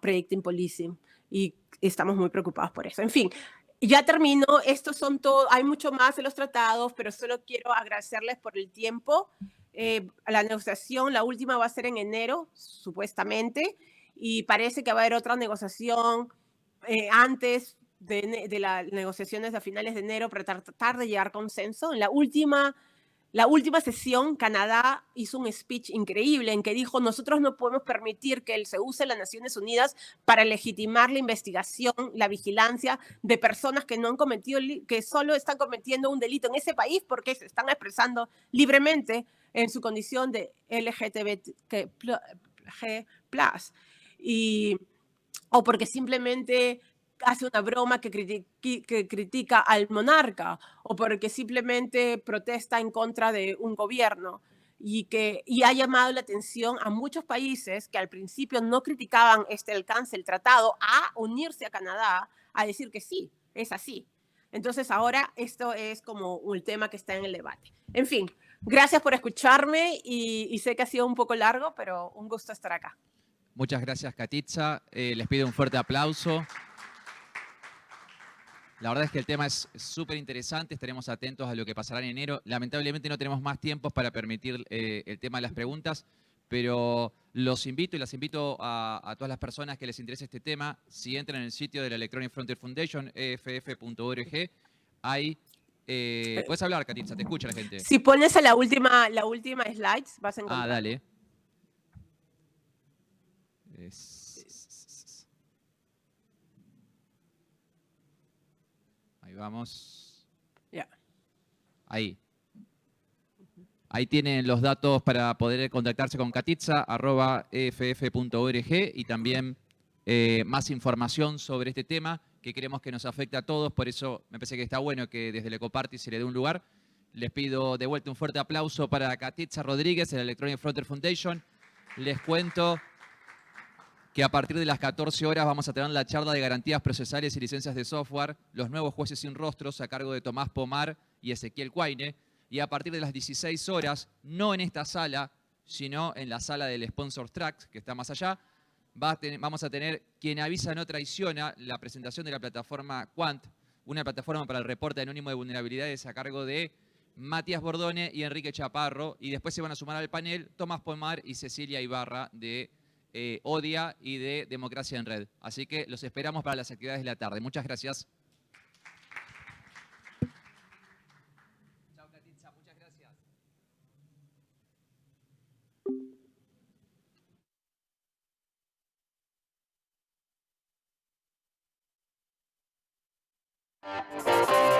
Predicting Policing y estamos muy preocupados por eso. En fin, ya termino. Estos son todo. Hay mucho más de los tratados, pero solo quiero agradecerles por el tiempo. La negociación, la última va a ser en enero, supuestamente, y parece que va a haber otra negociación antes de las negociaciones a finales de enero para tratar de llegar a consenso. En la última sesión, Canadá hizo un speech increíble en que dijo: nosotros no podemos permitir que se use las Naciones Unidas para legitimar la investigación, la vigilancia de personas que no han cometido, que solo están cometiendo un delito en ese país porque se están expresando libremente en su condición de LGTB+. O porque simplemente hace una broma que critica al monarca, o porque simplemente protesta en contra de un gobierno, y ha llamado la atención a muchos países que al principio no criticaban este alcance del tratado a unirse a Canadá a decir que sí, es así. Entonces ahora esto es como un tema que está en el debate. En fin, gracias por escucharme y sé que ha sido un poco largo, pero un gusto estar acá. Muchas gracias, Katiza. Les pido un fuerte aplauso. La verdad es que el tema es súper interesante, estaremos atentos a lo que pasará en enero. Lamentablemente no tenemos más tiempos para permitir el tema de las preguntas, pero los invito y las invito a todas las personas que les interese este tema, si entran en el sitio de la Electronic Frontier Foundation, eff.org, ahí... puedes hablar, Katiza, te escucha la gente. Si pones a la última slides, vas a encontrar. Dale. Ahí vamos. Ya. Ahí. Ahí tienen los datos para poder contactarse con Katiza, @eff.org, y también más información sobre este tema que queremos que nos afecte a todos. Por eso me parece que está bueno que desde el Ecoparty se le dé un lugar. Les pido de vuelta un fuerte aplauso para Katiza Rodríguez, de la Electronic Frontier Foundation. Les cuento que a partir de las 14 horas vamos a tener la charla de garantías procesales y licencias de software, los nuevos jueces sin rostros, a cargo de Tomás Pomar y Ezequiel Cuaine. Y a partir de las 16 horas, no en esta sala, sino en la sala del Sponsor Track, que está más allá, vamos a tener Quien avisa no traiciona, la presentación de la plataforma Quant, una plataforma para el reporte anónimo de vulnerabilidades a cargo de Matías Bordone y Enrique Chaparro. Y después se van a sumar al panel Tomás Pomar y Cecilia Ibarra de ODIA y de Democracia en Red. Así que los esperamos para las actividades de la tarde. Muchas gracias. Chao, Katiza. Muchas gracias.